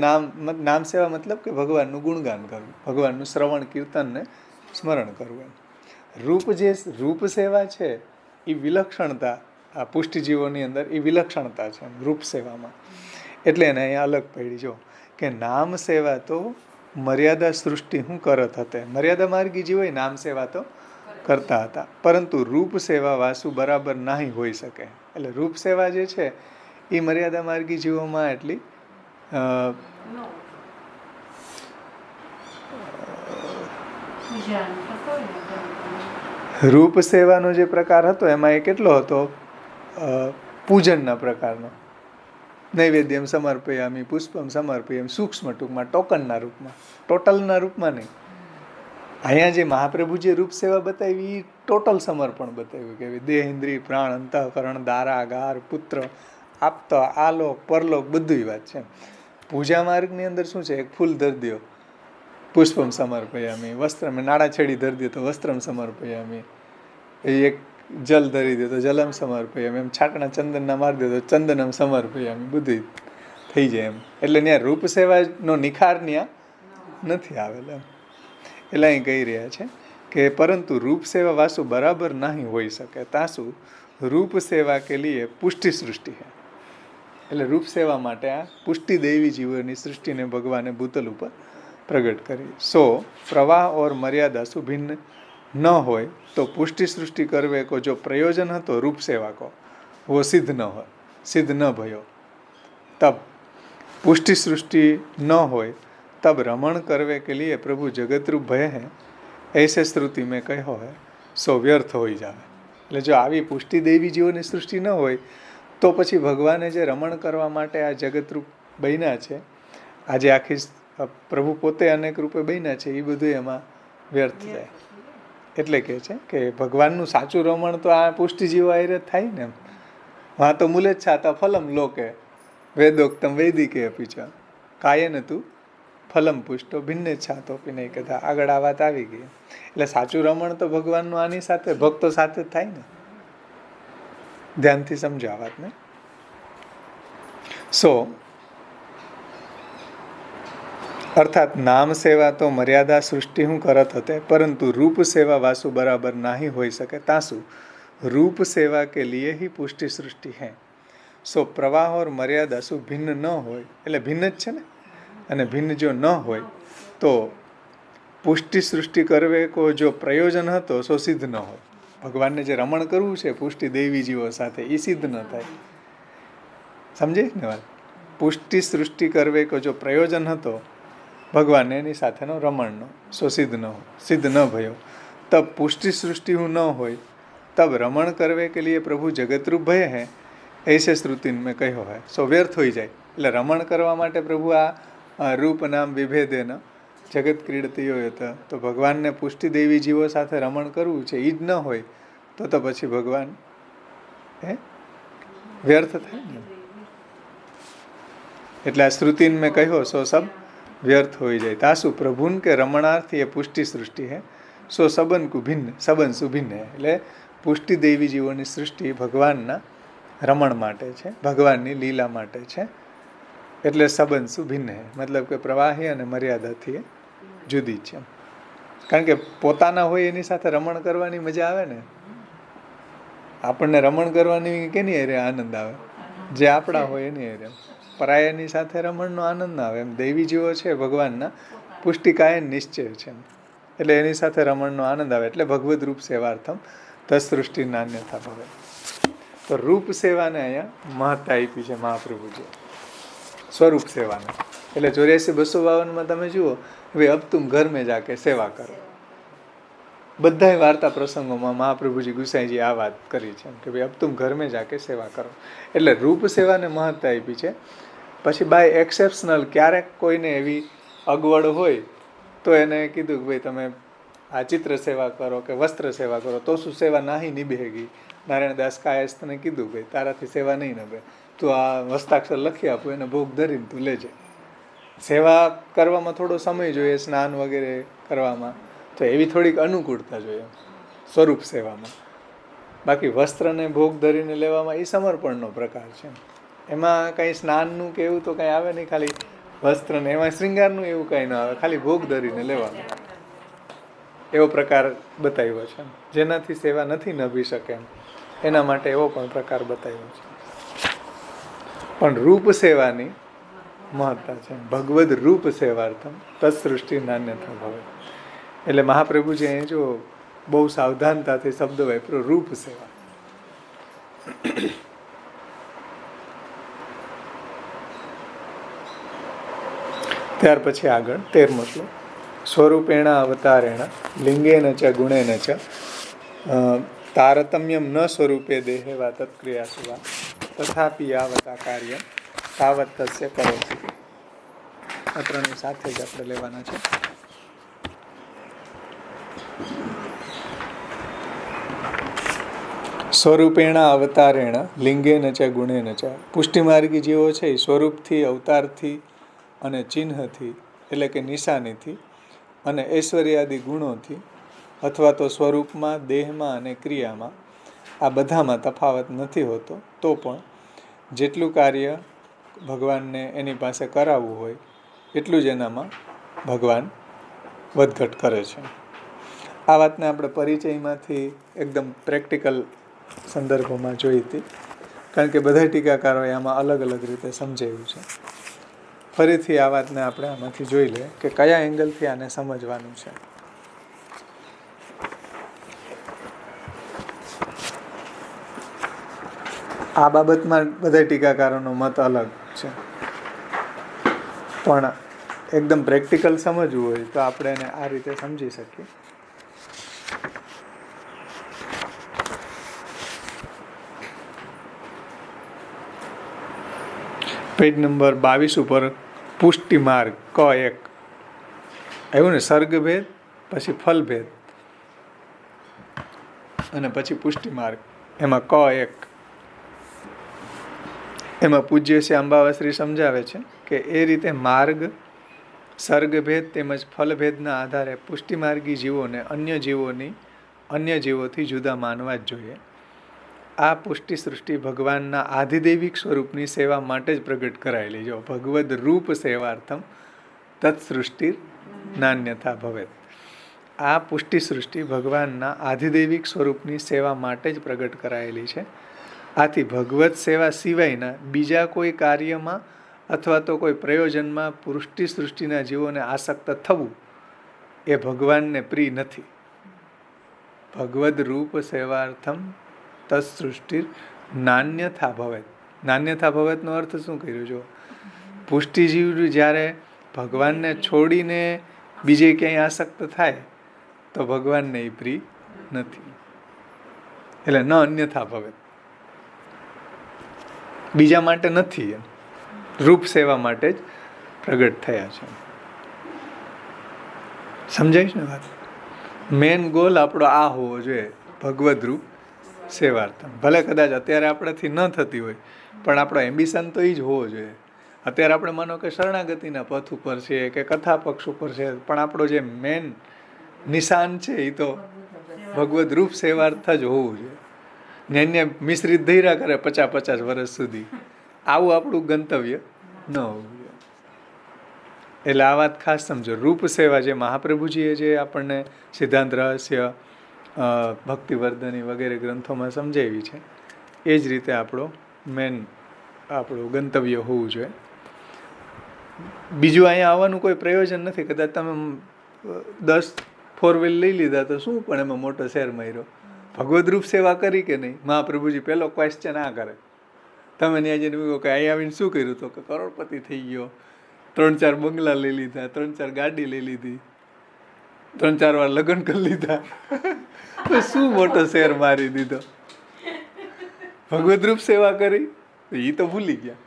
નામ સેવા મતલબ કે ભગવાનનું ગુણગાન કરવું, ભગવાનનું શ્રવણ કીર્તનને સ્મરણ કરવું. રૂપ સેવા છે એ વિલક્ષણતા, આ પુષ્ટિજીવોની અંદર એ વિલક્ષણતા છે રૂપ સેવામાં. એટલે એને અહીંયા અલગ પડી જો કે નામ સેવા તો મર્યાદા સૃષ્ટિ હું કરત હતા. મર્યાદા માર્ગી જીવો નામ સેવા તો કરતા હતા, પરંતુ રૂપ સેવા વાસુ બરાબર નહીં હોઈ શકે. એટલે રૂપ સેવા જે છે એ મર્યાદા માર્ગી જીવોમાં એટલી રૂપ સેવાનો જે પ્રકાર હતો એમાં એ કેટલો હતો, પૂજનના પ્રકારનો. નૈવેદ્યમ સમર્પયામિ, પુષ્પમ સમર્પયામિ, સૂક્ષ્મ ટૂંકમાં ટોકનના રૂપમાં, ટોટલના રૂપમાં નહીં. અહીંયા જે મહાપ્રભુ જે રૂપ સેવા બતાવી એ ટોટલ સમર્પણ બતાવ્યું કે દેહ ઇન્દ્રિય પ્રાણ અંતઃકરણ દારા ગાર પુત્ર આપતા આલોક પરલોક બધું વાત છે. પૂજા માર્ગની અંદર શું છે, એક ફૂલ ધરી દો પુષ્પમ સમર્પયામી, વસ્ત્રમ નાળા છેડી ધરી દો તો વસ્ત્રમ સમર્પયામી, એક જલ ધરી દો તો જલમ સમર્પયામી, એમ છાટણા ચંદનના મારી દો તો ચંદનમ સમર્પયામી, બધું થઈ જાય એમ. એટલે ત્યાં રૂપ સેવાનો નિખાર ત્યાં નથી આવેલો. એટલે અહીં કહી રહ્યા છે કે પરંતુ રૂપ સેવા વાસુ બરાબર નહીં હોઈ શકે. તાસુ રૂપ સેવા કે લીએ પુષ્ટિ સૃષ્ટિ હે. એટલે રૂપ સેવા માટે આ પુષ્ટિ દેવી જીવોની સૃષ્ટિને ભગવાને ભૂતલ ઉપર પ્રગટ કરી. સો પ્રવાહ ઓર મર્યાદા સુ ભિન્ન ન હોય તો પુષ્ટિ સૃષ્ટિ કરવે કો જો પ્રયોજન હતો રૂપ સેવા કો वो सिद्ध न हो, सिद्ध न भयो। तब पुष्टि सृष्टि न हो तब रमण करवे के लिए प्रभु जगत रूप भय है ऐसे श्रुति में कहो है सो व्यर्थ हो जावे। એટલે જો આવી પુષ્ટિ દેવી જીવોની સૃષ્ટિ ન હોય તો પછી ભગવાને જે રમણ કરવા માટે આ જગતરૂપ બન્યા છે, આજે આખી પ્રભુ પોતે અનેક રૂપે બન્યા છે, એ બધું એમાં વ્યર્થ જાય. એટલે કે છે કે ભગવાનનું સાચું રમણ તો આ પુષ્ટિ જીવો આયરે થાય ને. હા તો મૂલે છાતા ફલમ લોકે વેદોક્તમ વૈદિકે અપીચ કાયન તું ફલમ પુષ્ટો ભિન્ને છાતો પીને કથા. આગળ આ વાત આવી ગઈ. એટલે સાચું રમણ તો ભગવાનનું આની સાથે ભક્તો સાથે જ થાય ને. ધ્યાનથી સમજો આ વાતને. અર્થાત નામ સેવા તો મર્યાદા સૃષ્ટિ હું કરત હતે, પરંતુ રૂપ સેવા વાસુ બરાબર નાહી હોઈ શકે તાસુ रूप सेवा के लिए ही पुष्टि सृष्टि है. सो प्रवाह और मर्यादा શું ભિન્ન ન હોય એટલે ભિન્ન જ છે ને, અને ભિન્ન જો ન હોય તો પુષ્ટિ સૃષ્ટિ કરવે કો જો પ્રયોજન હતો સો સિદ્ધ ન હોય. ભગવાનને જે રમણ કરવું છે પુષ્ટિ દેવી જીવો સાથે એ સિદ્ધ ન થાય. સમજે ને વાત? પુષ્ટિ સૃષ્ટિ કરવે કો જો પ્રયોજન હતો ભગવાનને એની સાથેનો રમણનો સો સિદ્ધ ન હોય, સિદ્ધ ન ભયો. તબ પુષ્ટિ સૃષ્ટિ હું ન હોય तब रमण करवे के लिए प्रभु जगतरूप भय है ऐसे श्रुति में कहो है सो व्यर्थ हो જાય. એટલે રમણ કરવા માટે પ્રભુ આ રૂપ નામ વિભેદેન જગત ક્રીડતી હોય તો ભગવાનને પુષ્ટિ દેવી જીવો સાથે રમણ કરવું છે એ જ ન હોય તો પછી ભગવાન વ્યર્થ થાય ને. એટલે આ શ્રુતિ મેં કહ્યો સો સબ વ્યર્થ हो જાય. તાસુ પ્રભુન કે રમણાર્થી એ પુષ્ટિ સૃષ્ટિ હે સો સબન કુ ભિન્ન સબન સુભિન્ન હે. એટલે પુષ્ટિ દેવી જીવોની સૃષ્ટિ ભગવાનના રમણ માટે છે, ભગવાનની લીલા માટે છે. એટલે સંબંધ ભિન્ન હે, મતલબ કે પ્રવાહી અને મર્યાદાથી એ જુદી છે. કારણ કે પોતાના હોય એની સાથે રમણ કરવાની મજા આવે ને. આપણને રમણ કરવાની કેની હારે આનંદ આવે? જે આપણા હોય એની હારે. પરાયાની સાથે રમણનો આનંદ ના આવે. એમ દેવી જીવો છે ભગવાનના પુષ્ટિ કાયન નિશ્ચય છે, એટલે એની સાથે રમણનો આનંદ આવે. એટલે ભગવદ રૂપ સેવાર્થમ તત્સૃષ્ટિ નાન્યતા ભવે. તો રૂપ સેવાને અહીંયા મહત્તા આપી છે મહાપ્રભુજી, સ્વરૂપ સેવાને. એટલે 84-252 તમે જુઓ, હવે અબ તુમ ઘર મેં જાકે સેવા કરો. બધા વાર્તા પ્રસંગોમાં મહાપ્રભુજી ગુસાઈજી આ વાત કરી છે કે ભાઈ અબ તુમ ઘર મેં જાકે સેવા કરો. એટલે રૂપ સેવાને મહત્તા આપી છે. પછી બાય એક્સેપ્શનલ ક્યારેક કોઈને એવી અગવડ હોય તો એને કીધું કે ભાઈ તમે આ ચિત્ર સેવા કરો કે વસ્ત્ર સેવા કરો તો શું સેવા નાહી નિભેગી. નારાયણદાસ કાયસ્થને કીધું ભાઈ તારાથી સેવા નહીં નભે, તું આ હસ્તાક્ષર લખી આપું એને ભોગ ધરીને તું લેજે. સેવા કરવામાં થોડો સમય જોઈએ, સ્નાન વગેરે કરવામાં, તો એવી થોડીક અનુકૂળતા જોઈએ સ્વરૂપ સેવામાં. બાકી વસ્ત્રને ભોગ ધરીને લેવામાં એ સમર્પણનો પ્રકાર છે. એમાં કંઈ સ્નાનનું કે એવું તો કંઈ આવે નહીં, ખાલી વસ્ત્રને એમાં શ્રૃંગારનું એવું કંઈ ન આવે, ખાલી ભોગ ધરીને લેવાનું એવો પ્રકાર બતાવ્યો છે. જેનાથી સેવા નથી નભી શકે એના માટે એવો પણ પ્રકાર બતાવ્યો છે. પણ રૂપ સેવાની મહત્તા છે. ભગવદ રૂપ સેવાર્થમ તત્સૃષ્ટિ નાન્યતા ભવે. એટલે મહાપ્રભુજી અહીં જો બહુ સાવધાનતાથી શબ્દ વાપર્યો, રૂપ સેવા. ત્યાર પછી આગળ 13મો શ્લોક. સ્વરૂપેણ અવતારેણ લિંગેન ચ ગુણેન ચ તારતમ્યમ ન સ્વરૂપે દેહે વા તત્ક્રિયાસુ વા તથાપિ યાવતા કાર્ય તાવત તસ્ય કરોતિ. આ ત્રણની સાથે જ આપણે લેવાના છે. સ્વરૂપેણ અવતારેણ લિંગેન ચ ગુણેન ચ. પુષ્ટિમાર્ગી જેવો છે એ સ્વરૂપથી, અવતારથી અને ચિહ્નથી એટલે કે નિશાનીથી અને ઐશ્વર્યાદિ ગુણોથી અથવા તો સ્વરૂપમાં, દેહમાં અને ક્રિયામાં આ બધામાં તફાવત નથી હોતો, તો પણ જેટલું કાર્ય ભગવાનને એની પાસે કરાવવું હોય એટલું જ એનામાં ભગવાન વધઘટ કરે છે. આ વાતને આપણે પરિચયમાંથી એકદમ પ્રેક્ટિકલ સંદર્ભમાં જોઈ હતી, કારણ કે બધા ટીકાકારોએ આમાં અલગ અલગ રીતે સમજાવ્યું છે. ફરીથી આ વાતને આપણે આમાંથી જોઈ લઈએ કે કયા એંગલથી આને સમજવાનું છે. આ બાબતમાં બધા ટીકાકારોનો મત અલગ છે, પણ એકદમ પ્રેક્ટિકલ સમજવું હોય તો આપણે એને આ રીતે સમજી શકીએ. પેજ નંબર 22 ઉપર પુષ્ટિ માર્ગ ક 1 આવ્યું ને, સર્ગભેદ પછી ફલભેદ અને પછી પુષ્ટિ માર્ગ, એમાં ક 1 એમાં પૂજ્ય શ્રી અંબાવાશ્રી સમજાવે છે કે એ રીતે માર્ગ, સર્ગભેદ તેમજ ફલભેદના આધારે પુષ્ટિમાર્ગી જીવોને અન્ય જીવોથી જુદા માનવા જ જોઈએ. આ પુષ્ટિ સૃષ્ટિ ભગવાનના આધિદૈવિક સ્વરૂપની સેવા માટે જ પ્રગટ કરાયેલી. જો ભગવદ રૂપ સેવાર્થમ તત્સૃષ્ટિ નાન્યથા ભવેત. આ પુષ્ટિ સૃષ્ટિ ભગવાનના આધિદૈવિક સ્વરૂપની સેવા માટે જ પ્રગટ કરાયેલી છે. આથી ભગવત સેવા સિવાયના બીજા કોઈ કાર્યમાં અથવા તો કોઈ પ્રયોજનમાં પુષ્ટિ સૃષ્ટિના જીવોને આસક્ત થવું એ ભગવાનને પ્રિય નથી. ભગવદ રૂપ સેવાર્થમ તત્સૃષ્ટિ નાન્યથા ભવેત. નાન્યથા ભવેતનો અર્થ શું કર્યો? જો પુષ્ટિજીવ જ્યારે ભગવાનને છોડીને બીજે ક્યાંય આસક્ત થાય તો ભગવાનને એ પ્રિય નથી. એટલે ન અન્યથા ભવેત, બીજા માટે નથી, એમ રૂપ સેવા માટે જ પ્રગટ થયા છે. સમજાય છે ને વાત? મેન ગોલ આપણો આ હોવો જોઈએ, ભગવદ રૂપ સેવાર્થમ. ભલે કદાચ અત્યારે આપણાથી ન થતી હોય, પણ આપણો એમ્બિશન તો એ જ હોવો જોઈએ. અત્યારે આપણે માનો કે શરણાગતિના પથ ઉપર છે કે કથા પક્ષ ઉપર છે, પણ આપણો જે મેન નિશાન છે એ તો ભગવદ રૂપ સેવાર્થ જ હોવું જોઈએ. ને મિશ્રિત ધૈર્યા કરે 50-50 વર્ષ સુધી, આવું આપણું ગંતવ્ય ન હોવું જોઈએ. એટલે આ વાત ખાસ સમજો. રૂપ સેવા જે મહાપ્રભુજીએ જે આપણને સિદ્ધાંત રહસ્ય, ભક્તિવર્ધની વગેરે ગ્રંથોમાં સમજાવી છે, એ જ રીતે આપણું ગંતવ્ય હોવું જોઈએ. બીજું અહીંયા આવવાનું કોઈ પ્રયોજન નથી. કદાચ તમે 10 4 વ્હીલ લઈ લીધા તો શું પણ એમાં મોટો શેર માર્યો? ભગવદ રૂપ સેવા કરી કે નહીં? મહાપ્રભુજી પહેલો ક્વેશ્ચન આ કરે. તમે ત્યાં જઈને કહો કે અહીં આવીને શું કર્યું? તો કે કરોડપતિ થઈ ગયો, 3-4 બંગલા લઈ લીધા, 3-4 ગાડી લઈ લીધી, 3-4 વાર લગ્ન કરી લીધા. તો શું મોટો શેર મારી દીધો? ભગવદ રૂપ સેવા કરી એ તો ભૂલી ગયા.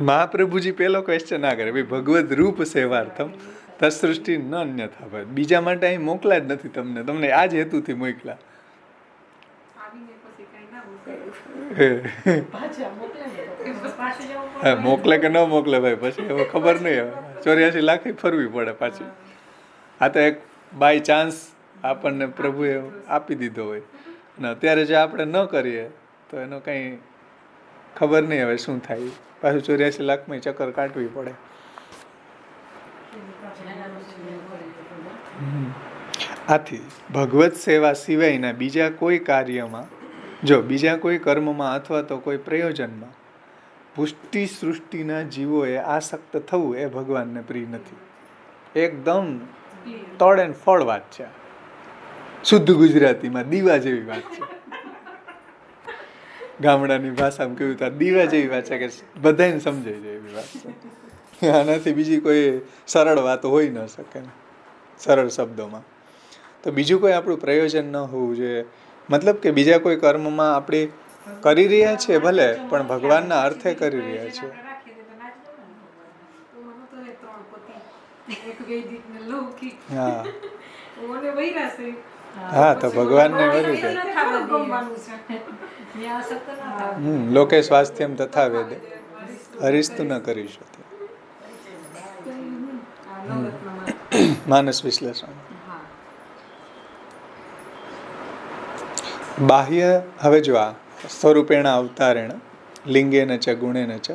મહાપ્રભુજી પહેલો ક્વેશ્ચન ના કરે, ભાઈ ભગવદ રૂપ સેવાર્થમ તત્સૃષ્ટિ ન અન્યથા ભવેત. બીજા માટે અહીં મોકલા જ નથી તમને આ જ હેતુથી મોકલા. મોકલે કે ન મોકલે ભાઈ, પછી હવે ખબર નહીં. હવે 84 લાખ ફરવી પડે પાછી. આ તો એક બાય ચાન્સ આપણને પ્રભુએ આપી દીધો હોય, અને અત્યારે જે આપણે ન કરીએ તો એનો કંઈ ખબર નહીં હવે શું થાય. પાછું 84 લાખમાં ચક્કર કાઢવી પડે. આથી ભગવત સેવા સિવાયના બીજા કોઈ કાર્યમાં, બીજા કોઈ કર્મમાં અથવા તો કોઈ પ્રયોજનમાં પુષ્ટિ સૃષ્ટિના જીવોએ આસક્ત થવું એ ભગવાનને પ્રિય નથી. એકદમ તળ એન્ડ ફળ વાત છે. શુદ્ધ ગુજરાતીમાં દીવા જેવી વાત છે. ગામડાની ભાષામાં કહ્યું તો દીવા જેવી વાત છે કે બધાને સમજાઈ જાય એવી વાત છે. આનાથી બીજી કોઈ સરળ વાત હોઈ ન શકે, સરળ શબ્દોમાં. તો બીજું કોઈ આપણું પ્રયોજન ન હોવું જોઈએ. મતલબ કે બીજા કોઈ કર્મમાં આપણે કરી રહ્યા છીએ ભલે, પણ ભગવાનના અર્થે કરી રહ્યા છીએ. હા તો ભગવાનને વળી જાય. લોકે સ્વાસ્થ્યમ તથા વેદે હરિસ્તુ ન કરી શકે. માનસ વિશ્લેષણ. બાહ્ય, હવે જો આ સ્વરૂપેણ અવતારેણ લિંગેન ચ ગુણેન ચ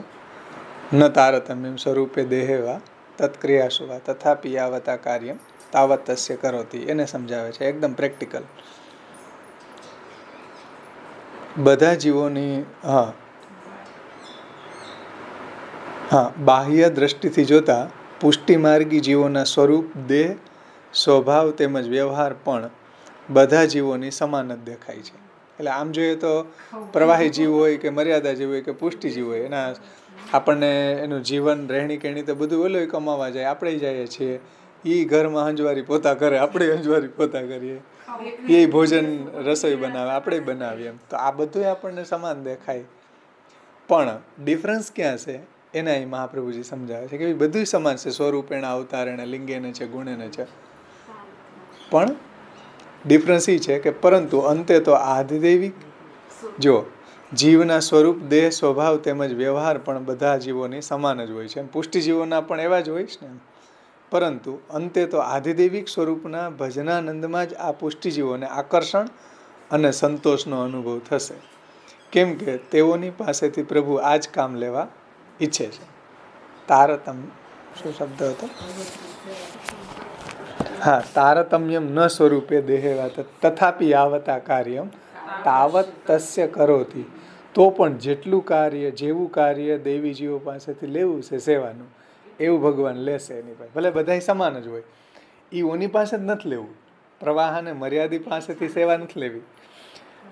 ન તારતમ્યમ સ્વરૂપે દેહે વા તત્ક્રિયાસુ વા તથાપિ યાવતા કાર્યમ તાવત તસ્ય કરોતિ. એને સમજાવે છે એકદમ પ્રેક્ટિકલ. બધા જીવોની બાહ્ય દ્રષ્ટિથી જોતા પુષ્ટિમાર્ગી જીવોના સ્વરૂપ, દેહ, સ્વભાવ તેમજ વ્યવહાર પણ બધા જીવોની સમાન જ દેખાય છે. એટલે આમ જોઈએ તો પ્રવાહી જીવ હોય કે મર્યાદા જીવ હોય કે પુષ્ટિ જીવ હોય, એના આપણને એનું જીવન રહેણી કહેણી તો બધું ઓલું કમાવા જાય, આપણે જઈએ છીએ. એ ઘરમાં હંજવારી પોતા કરે, આપણે હંજવારી પોતા કરીએ. એ ભોજન રસોઈ બનાવે, આપણે બનાવીએ. એમ તો આ બધું આપણને સમાન દેખાય, પણ ડિફરન્સ ક્યાં છે એના અહીં મહાપ્રભુજી સમજાવે છે કે બધું સમાન છે. સ્વરૂપ એના અવતાર એને લિંગેને છે, ગુણેને છે, પણ ડિફરન્સ એ છે કે પરંતુ અંતે તો આધિદૈવિક, જો જીવના સ્વરૂપ, દેહ, સ્વભાવ તેમજ વ્યવહાર પણ બધા જીવોની સમાન જ હોય છે. પુષ્ટિ જીવોના પણ એવા જ હોય છે ને, પરંતુ અંતે તો આધિદૈવિક સ્વરૂપના ભજનાનંદમાં જ આ પુષ્ટિ જીવોને આકર્ષણ અને સંતોષનો અનુભવ થશે. કેમ કે તેઓની પાસેથી પ્રભુ આ જ કામ લેવા ઈચ્છે છે. તારતમ્ય, શું શબ્દ હતો? હા, તારતમ્યમ ન સ્વરૂપે દેહેવાત તથાપિ યાવતા કાર્યમ તાવત તસ્ય કરોતિ. તો પણ જેટલું કાર્ય, જેવું કાર્ય દેવી જીવો પાસેથી લેવું છે સેવાનું, એવું ભગવાન લેશે એની પાસે. ભલે બધા સમાન જ હોય, એ ઓની પાસે જ નથી લેવું. પ્રવાહ અને મર્યાદિત પાસેથી સેવા નથી લેવી.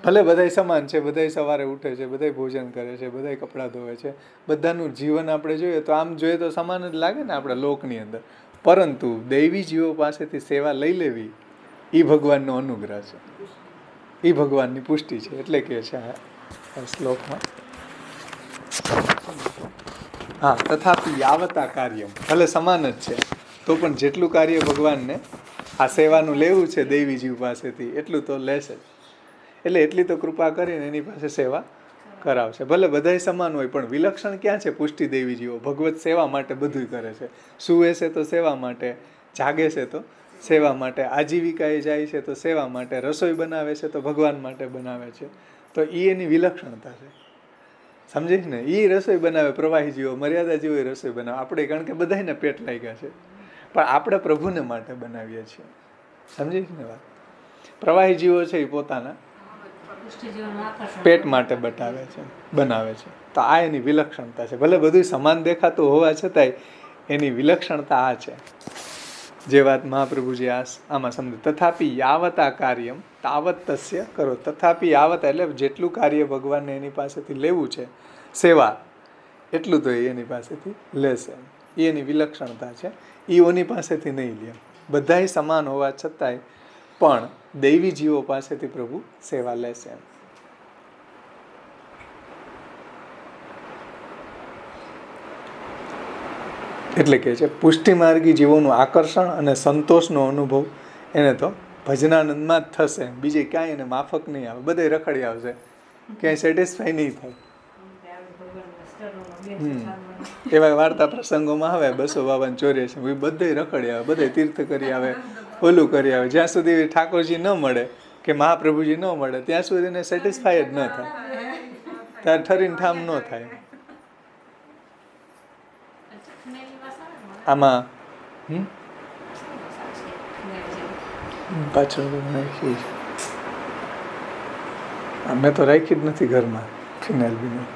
ભલે બધા સમાન છે, બધા સવારે ઉઠે છે, બધા ભોજન કરે છે, બધા કપડાં ધોવે છે, બધાનું જીવન આપણે જોઈએ તો આમ જોઈએ તો સમાન જ લાગે ને આપણા લોકની અંદર. પરંતુ દૈવી જીવો પાસેથી સેવા લઈ લેવી એ ભગવાનનો અનુગ્રહ છે, એ ભગવાનની પુષ્ટિ છે. એટલે કે છે આ શ્લોકમાં, હા, તથાપિ યાવતા કાર્યમ, ભલે સમાન જ છે તો પણ જેટલું કાર્ય ભગવાનને આ સેવાનું લેવું છે દૈવી જીવ પાસેથી, એટલું તો લેશે. એટલે એટલી તો કૃપા કરીને એની પાસે સેવા કરાવશે. ભલે બધાય સમાન હોય, પણ વિલક્ષણ ક્યાં છે? પુષ્ટિ દેવી જીવો ભગવત સેવા માટે બધું કરે છે. સૂવે છે તો સેવા માટે, જાગે છે તો સેવા માટે, આજીવિકાએ જાય છે તો સેવા માટે, રસોઈ બનાવે છે તો ભગવાન માટે બનાવે છે. તો એ એની વિલક્ષણતા છે, સમજીશ ને? એ રસોઈ બનાવે, પ્રવાહી જીવો, મર્યાદા જીવો રસોઈ બનાવે. આપણે કારણ કે બધાને પેટ લાગ્યા છે, પણ આપણે પ્રભુને માટે બનાવીએ છીએ, સમજીશ ને વાત? પ્રવાહી જીવો છે એ પોતાના પેટ માટે બનાવે છે. તો આ એની વિલક્ષણતા છે. ભલે બધું સમાન દેખાતું હોવા છતાંય એની વિલક્ષણતા આ છે, જે વાત મહાપ્રભુજી આમાં સમજે. તથાપિ યાવતા કાર્યમ તાવત તસ્ય કરો. તથાપિ યાવતા એટલે જેટલું કાર્ય ભગવાનને એની પાસેથી લેવું છે સેવા, એટલું તો એની પાસેથી લેશે. એ એની વિલક્ષણતા છે, એ ઓની પાસેથી નહીં લે. બધાય સમાન હોવા છતાંય પણ દૈવી જીવો પાસેથી પ્રભુ સેવા લેશે. એટલે કે છે પુષ્ટિમાર્ગી જીવોનું આકર્ષણ અને સંતોષનો અનુભવ એને તો ભજનાનંદમાં જ થશે. બીજે ક્યાંય એને માફક નહીં આવે. બધે રખડી આવશે, ક્યાંય સેટિસ્ફાય નહીં થાય. એવા વાર્તા પ્રસંગોમાં આવે 252 બધે રખડી આવે, બધે તીર્થ કરી આવે, ઓલું કરી આવે. જ્યાં સુધી ઠાકોરજી ન મળે કે મહાપ્રભુજી ન મળે ત્યાં સુધી એને સેટિસ્ફાય જ ન થાય. ત્યારે ઠરીને ઠામ ન થાય. આમાં પાછળ નાખી, મેં તો રાખી જ નથી ઘરમાં ફિનાઇલ બિનાઇલ.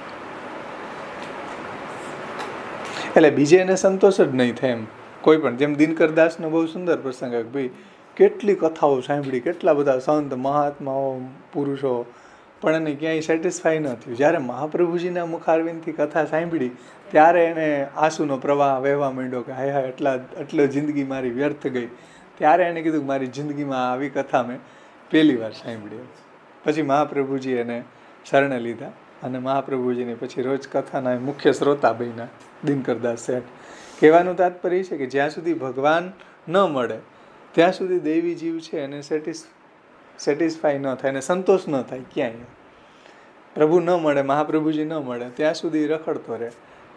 એટલે બીજે એને સંતોષ જ નહીં થાય એમ. કોઈ પણ, જેમ દિનકર દાસનો બહુ સુંદર પ્રસંગ આવ્યો, ભાઈ કેટલી કથાઓ સાંભળી, કેટલા બધા સંત મહાત્માઓ પુરુષો, પણ એને ક્યાંય સેટિસ્ફાય ન થયું. જ્યારે મહાપ્રભુજીના મુખારવિંદથી કથા સાંભળી ત્યારે એને આંસુનો પ્રવાહ વહેવા માંડ્યો કે હાય હાય, એટલો જિંદગી મારી વ્યર્થ ગઈ. ત્યારે એને કીધું કે મારી જિંદગીમાં આવી કથા મેં પહેલી વાર સાંભળી. પછી મહાપ્રભુજી એને શરણે લીધા અને મહાપ્રભુજીને પછી રોજ કથાના મુખ્ય શ્રોતા બન્યા દિનકરદાસ શેઠ. કહેવાનું તાત્પર્ય છે કે જ્યાં સુધી ભગવાન ન મળે ત્યાં સુધી દૈવી જીવ છે એને સેટિસ્ફાય ન થાય, એને સંતોષ ન થાય ક્યાંય. પ્રભુ ન મળે, મહાપ્રભુજી ન મળે ત્યાં સુધી રખડતો રહે.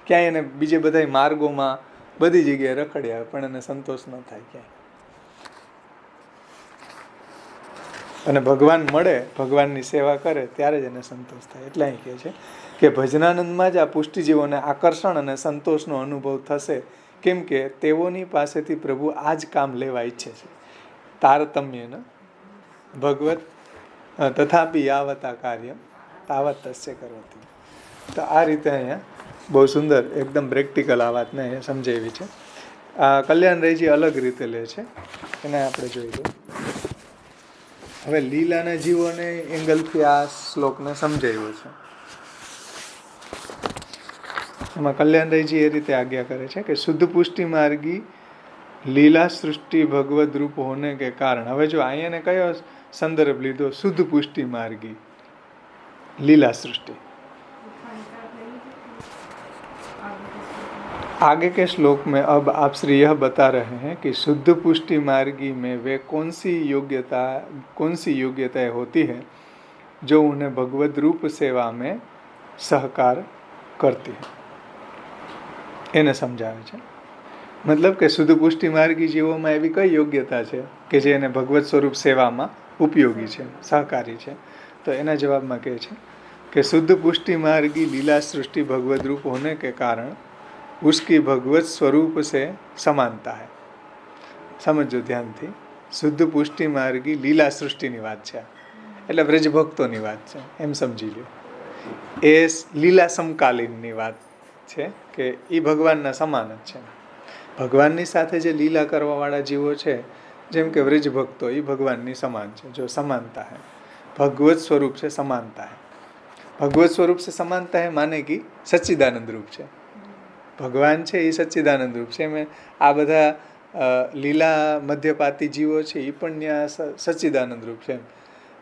ક્યાંય એને બીજે બધા માર્ગોમાં બધી જગ્યાએ રખડી આવે, પણ એને સંતોષ ન થાય ક્યાંય. અને ભગવાન મળે, ભગવાનની સેવા કરે ત્યારે જ એને સંતોષ થાય. એટલે અહીં કહે છે કે ભજનાનંદમાં જ આ પુષ્ટિજીવોને આકર્ષણ અને સંતોષનો અનુભવ થશે. કેમ કે તેઓની પાસેથી પ્રભુ આ જ કામ લેવા ઈચ્છે છે. તારતમ્યન ભગવત તથાપિ યાવતા કાર્ય તાવત તસ્ય કરોતિ. તો આ રીતે અહીંયા બહુ સુંદર એકદમ પ્રેક્ટિકલ આ વાતને અહીંયા સમજાવી છે. આ કલ્યાણ રયજી અલગ રીતે લે છે, એને આપણે જોઈ લઈએ. હવે લીલાના જીવોને એંગલથી આ શ્લોકને સમજાવ્યો છે. એમાં કલ્યાણરાયજી એ રીતે આજ્ઞા કરે છે કે શુદ્ધ પુષ્ટિ માર્ગી લીલા સૃષ્ટિ ભગવદ રૂપ હોને કે કારણ. હવે જો અહીંયાને કયો સંદર્ભ લીધો? શુદ્ધ પુષ્ટિ मार्गी लीला सृष्टि. आगे के श्लोक में अब आप श्री यह बता रहे हैं कि शुद्ध पुष्टि मार्गी में वे कौन सी योग्यताएं होती है जो उन्हें भगवद रूप सेवा में सहकार करती है. એને સમજાવે છે. મતલબ કે શુદ્ધ પુષ્ટિ માર્ગી જીવોમાં એવી કઈ યોગ્યતા છે કે જે એને ભગવત સ્વરૂપ સેવામાં ઉપયોગી છે, સહકારી છે? તો એના જવાબમાં કહે છે कि शुद्ध पुष्टि मार्गी लीला सृष्टि भगवद रूप होने के कारण उसकी भगवत स्वरूप से समानता है. समझो ध्यानથી, શુદ્ધ પુષ્ટિ માર્ગી લીલા સૃષ્ટિની વાત છે, એટલે વ્રજ ભક્તોની વાત છે એમ સમજી લો. એ લીલા સમકાલીનની વાત છે કે એ ભગવાનના સમાન જ છે. ભગવાનની સાથે જે લીલા કરવાવાળા જીવો છે જેમ કે વ્રજ ભક્તો, એ ભગવાનની સમાન છે. જો સમાનતા है, भगवत स्वरूप से समानता है. भगवत स्वरूप से समानता है माने कि सच्चिदानंद रूप છે. ભગવાન છે એ સચ્ચિદાનંદ રૂપ છે. એમ આ બધા લીલા મધ્યપાતી જીવો છે એ પણ ત્યાં સચ્ચિદાનંદ રૂપ છે.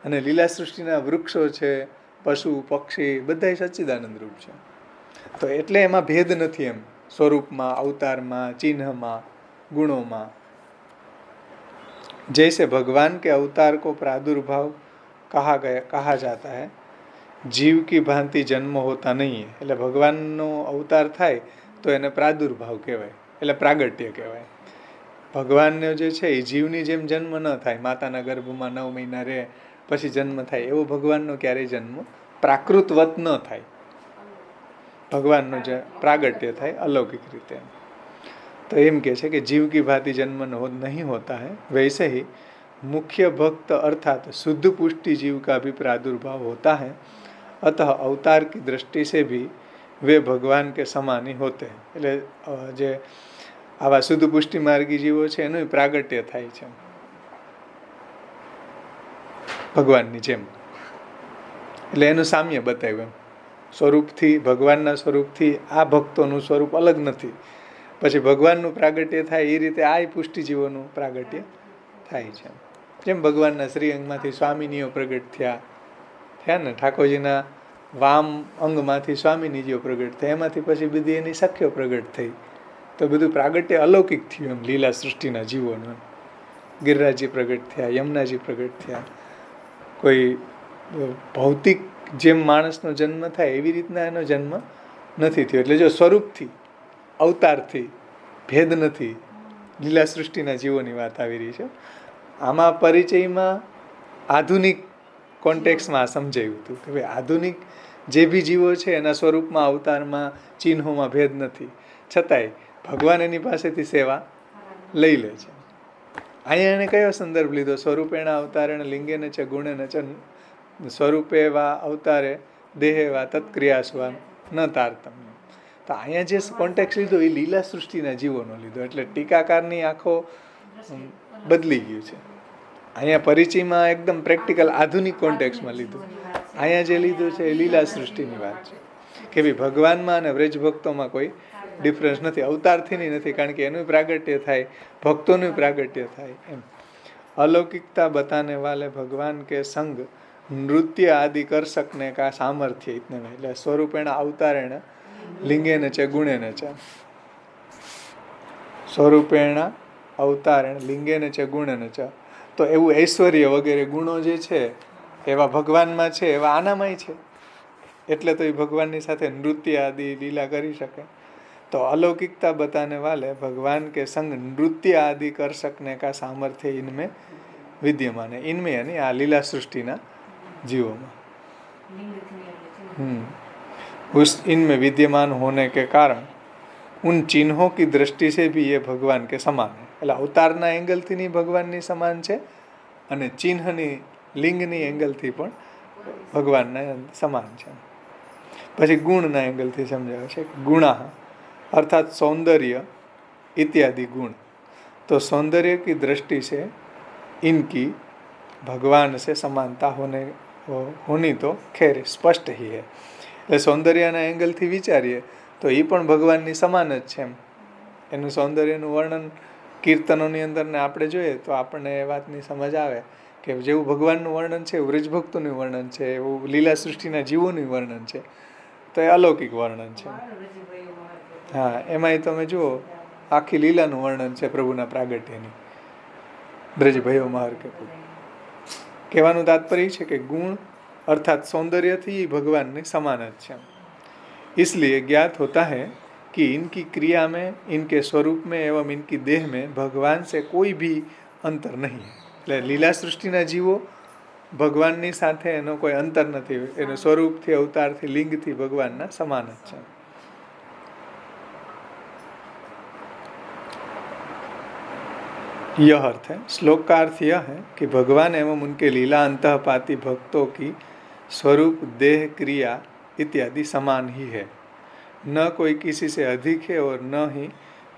અને લીલા સૃષ્ટિના વૃક્ષો છે, પશુ પક્ષી બધા સચ્ચિદાનંદ રૂપ છે. તો એટલે એમાં ભેદ નથી એમ, સ્વરૂપમાં, અવતારમાં, ચિહ્નમાં, ગુણોમાં. जैसे भगवान के अवतार को प्रादुर्भाव कहा जाता है, जीव की भांति जन्म होता नहीं है. એટલે ભગવાનનો અવતાર થાય તો એને પ્રાદુર્ભાવ કહેવાય, એટલે પ્રાગટ્ય કહેવાય. ભગવાનનો જે છે એ જીવની જેમ જન્મ ન થાય, માતાના ગર્ભમાં 9 મહિના રહે પછી જન્મ થાય, એવો ભગવાનનો ક્યારેય જન્મ પ્રાકૃતવત ન થાય. ભગવાનનો જે પ્રાગટ્ય થાય અલૌકિક રીતે. तो एम कहे छे कि जीव की भांति जन्म नहीं होता है, वैसे ही मुख्य भक्त अर्थात शुद्ध पुष्टि जीव का भी प्रादुर्भाव होता है. अतः अवतार की दृष्टि से भी वे भगवान के समान ही होते हैं. એટલે જે આવા શુદ્ધ પુષ્ટિ માર્ગી જીવો છે એનું પ્રાગટ્ય થાય છે ભગવાનની જેમ. એટલે એનું સામ્ય બતાવ્યું. સ્વરૂપથી, ભગવાનના સ્વરૂપથી આ ભક્તોનું સ્વરૂપ અલગ નથી. પછી ભગવાનનું પ્રાગટ્ય થાય એ રીતે આ પુષ્ટિ જીવોનું પ્રાગટ્ય થાય છે. જેમ ભગવાનના શ્રી અંગમાંથી સ્વામિનીઓ પ્રગટ થયા ને, ઠાકોરજીના વામ અંગમાંથી સ્વામિનીજીઓ પ્રગટ થયા, એમાંથી પછી બધી એની સખ્યો પ્રગટ થઈ. તો બધું પ્રાગટ્ય અલૌકિક થયું એમ લીલા સૃષ્ટિના જીવોનું. ગિરિરાજજી પ્રગટ થયા, યમુનાજી પ્રગટ થયા. કોઈ ભૌતિક જેમ માણસનો જન્મ થાય એવી રીતના એનો જન્મ નથી થયો. એટલે જો સ્વરૂપથી, અવતારથી ભેદ નથી. લીલા સૃષ્ટિના જીવોની વાત આવી રહી છે. આમાં પરિચયમાં આધુનિક કોન્ટેક્સમાં સમજાયું હતું કે ભાઈ આધુનિક જે બી જીવો છે એના સ્વરૂપમાં, અવતારમાં, ચિહ્નોમાં ભેદ નથી, છતાંય ભગવાન એની પાસેથી સેવા લઈ લે છે. અહીંયા એને કયો સંદર્ભ લીધો? સ્વરૂપેણ અવતારેણ લિંગેન ચ ગુણેન ચ સ્વરૂપે વા અવતારે દેહે વા તત્ક્રિયાસ્વા ન તારતમ્ય. તો અહીંયા જે કોન્ટેક્સ લીધો એ લીલા સૃષ્ટિના જીવોનો લીધો. એટલે ટીકાકારની આંખો બદલી ગયું છે. અહીંયા પરિચયમાં એકદમ પ્રેક્ટિકલ આધુનિક કોન્ટેક્સમાં લીધું. અહીંયા જે લીધું છે એ લીલા સૃષ્ટિની વાત છે કે ભાઈ ભગવાનમાં અને વ્રજ ભક્તોમાં કોઈ ડિફરન્સ નથી. અવતારથી નથી, કારણ કે એનું પ્રાગટ્ય થાય, ભક્તોનું પ્રાગટ્ય થાય એમ. अलौकिकता बताने वाले भगवान के संग नृत्य आदि कर सकने का सामर्थ्य इतने में. એટલે સ્વરૂપેણ અવતારેણ લિંગેન ચ ગુણેન ચ. સ્વરૂપેણ અવતારેણ લિંગેન ચ ગુણેન ચ. તો એવું ઐશ્વર્ય વગેરે ગુણો જે છે એવા ભગવાનમાં છે, એવા આનામાંય છે. એટલે તો એ ભગવાનની સાથે નૃત્ય આદि લીલા કરી શકે. तो अलौकिकता बताने वाले भगवान के संग नृत्य आदि कर सकने का सामर्थ्य इनमें विद्यमान है. इनमें यानी आ लीला सृष्टि ना जीवों में उस इनमें विद्यमान होने के कारण उन चिन्हों की दृष्टि से भी ये भगवान के समान है. એટલે અવતારના એંગલથી ની ભગવાનની સમાન છે અને ચિહ્નની, લિંગની એંગલથી પણ ભગવાનના સમાન છે. પછી ગુણના એંગલથી સમજાવે છે. ગુણા अर्थात सौंदर्य इत्यादि गुण. तो सौंदर्य की दृष्टि से इनकी भगवान से समानता होनी तो खैर स्पष्ट ही है. એટલે સૌંદર્યના એંગલથી વિચારીએ તો એ પણ ભગવાનની સમાન જ છે. એનું સૌંદર્યનું વર્ણન કીર્તનોની અંદર ને આપણે જોઈએ તો આપણને એ વાતની સમજ આવે કે જેવું ભગવાનનું વર્ણન છે એવું વ્રજભક્તોનું વર્ણન છે, એવું લીલા સૃષ્ટિના જીવોનું વર્ણન છે, તો એ અલૌકિક વર્ણન છે. હા, એમાંય તમે જુઓ આખી લીલાનું વર્ણન છે પ્રભુના પ્રાગટ્યની. બ્રજભયો મહાર કે કહેવાનું તાત્પર્ય છે કે ગુણ अर्थात सौंदर्यથી भगवान समान है. इसलिए ज्ञात होता है कि इनकी क्रिया में, इनके स्वरूप में एवं इनकी देह में भगवान से कोई भी अंतर नहीं है. એટલે લીલા સૃષ્ટિના જીવો ભગવાનની સાથે એનો કોઈ અંતર નથી. એનું સ્વરૂપથી, અવતારથી, લિંગથી ભગવાનના સમાન જ છે. यह अर्थ है, श्लोक का अर्थ यह है कि भगवान एवं उनके लीला अंतःपाती भक्तों की स्वरूप, देह, क्रिया इत्यादि समान ही है. न कोई किसी से अधिक है और न ही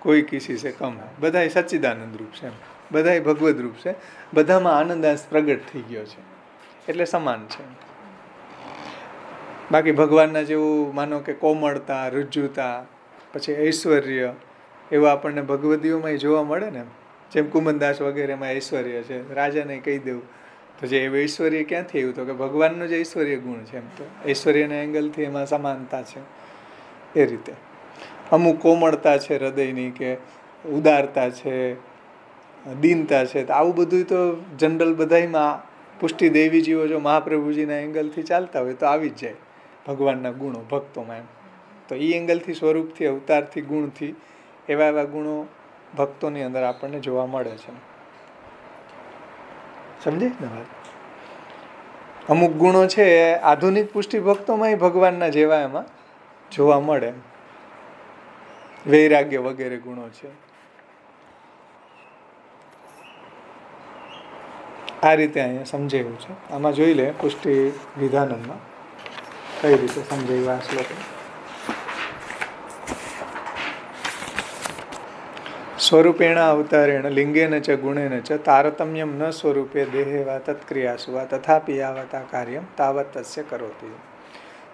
कोई किसी से कम है. બધા સચ્ચિદાનંદ રૂપ છે, બધા ભગવદ રૂપ છે, બધામાં આનંદાંશ પ્રગટ થઈ ગયો છે, એટલે સમાન છે. બાકી ભગવાનના જેવું માનો કે કોમળતા, રુજુતા, પછી ઐશ્વર્ય, એવું આપણને ભગવદીઓમાં જોવા મળે ને. જેમ કુમનદાસ વગેરેમાં ઐશ્વર્ય છે, રાજાને કહી દેવું તો જે ઐશ્વર્ય ક્યાંથી આવ્યું? તો કે ભગવાનનો જ ઐશ્વર્ય ગુણ છે. એમ તો ઐશ્વર્યના એંગલથી એમાં સમાનતા છે. એ રીતે અમુક કોમળતા છે હૃદયની, કે ઉદારતા છે, દીનતા છે, તો આવું બધું તો જનરલ બધામાં પુષ્ટિ દેવી જીવો જો મહાપ્રભુજીના એંગલથી ચાલતા હોય તો આવી જ જાય ભગવાનના ગુણો ભક્તોમાં. એમ તો એ એંગલથી, સ્વરૂપથી, અવતારથી, ગુણથી એવા એવા ગુણો ભક્તોની અંદર આપણને જોવા મળે છે. સમજે ને વાત? અમુક ગુણો છે આધુનિક પુષ્ટિ ભક્તોમાં ભગવાનના જેવા એમાં જોવા મળે. વૈરાગ્ય વગેરે ગુણો છે. આ રીતે અહીંયા સમજાયું છે. આમાં જોઈ લે પુષ્ટિ વિધાનનમાં કઈ રીતે સમજાયું આ શ્લોક. સ્વરૂપેણ અવતારેણ લિંગેન ચ ગુણેન ચ તારતમ્યમ ન સ્વરૂપે દેહે વા તત્ક્રિયાસુ વા તથાપિ યાવતા કાર્યમ તાવત તસ્ય કરોતિ.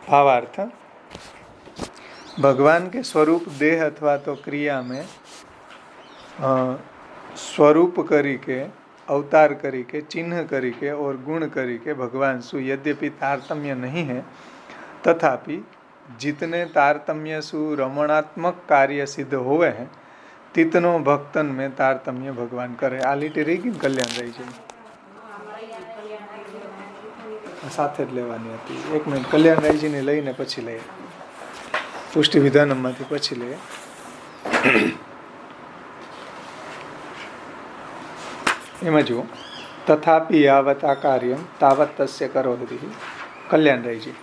भावार्थ, भगवान के स्वरूप, देह अथवा तो क्रिया में स्वरूप करी के, अवतार करी के, चिन्ह करी के और गुण करी के भगवान सु यद्यपि तारतम्य नहीं है, तथापि जितने तारतम्य सु रमणात्मक कार्य सिद्ध होवे हैं तितनो भक्तन में तारतम्य भगवान करे. आ લીટી રહી ગઈ કલ્યાણ રહી છે, સાથે જ લેવાની હતી. 1 મિનિટ કલ્યાણ રાયજીને લઈને પછી લઈએ, પુષ્ટિ વિધાનમાંથી પછી લઈએ. એમાં જુઓ, तथापि यावत कार्यम तावत तस्य करोति. कल्याण रायजी,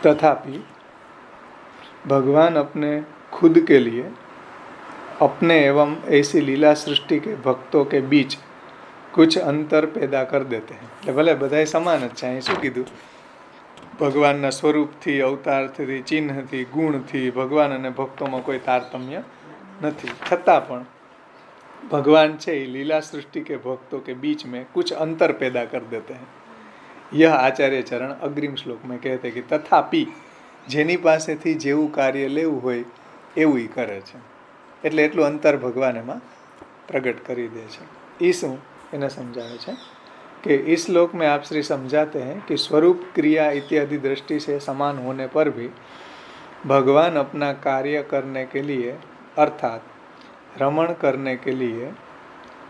तथापि भगवान अपने खुद के लिए अपने एवं ऐसी लीला सृष्टि के भक्तों के बीच कुछ अंतर पैदा कर देते हैं. એટલે ભલે બધાય સમાન જ છે. અહીં શું કીધું? ભગવાનના સ્વરૂપથી, અવતારથી, ચિહ્નથી, ગુણથી ભગવાન અને ભક્તોમાં કોઈ તારતમ્ય નથી. છતાં પણ भगवान છે એ લીલા सृष्टि के भक्तों के बीच में कुछ अंतर पैदा कर देते हैं. यह आचार्य चरण अग्रिम श्लोक में कहते कि तथापि જેની પાસેથી જેવું કાર્ય લેવું હોય એવું ઈ કરે છે. એટલે એટલું અંતર ભગવાન એમાં પ્રગટ કરી દે છે. એ શું એને સમજાવે છે कि इस श्लोक में आप श्री समझाते हैं कि स्वरूप, क्रिया इत्यादि दृष्टि से समान होने पर भी भगवान अपना कार्य करने के लिए अर्थात रमण करने के लिए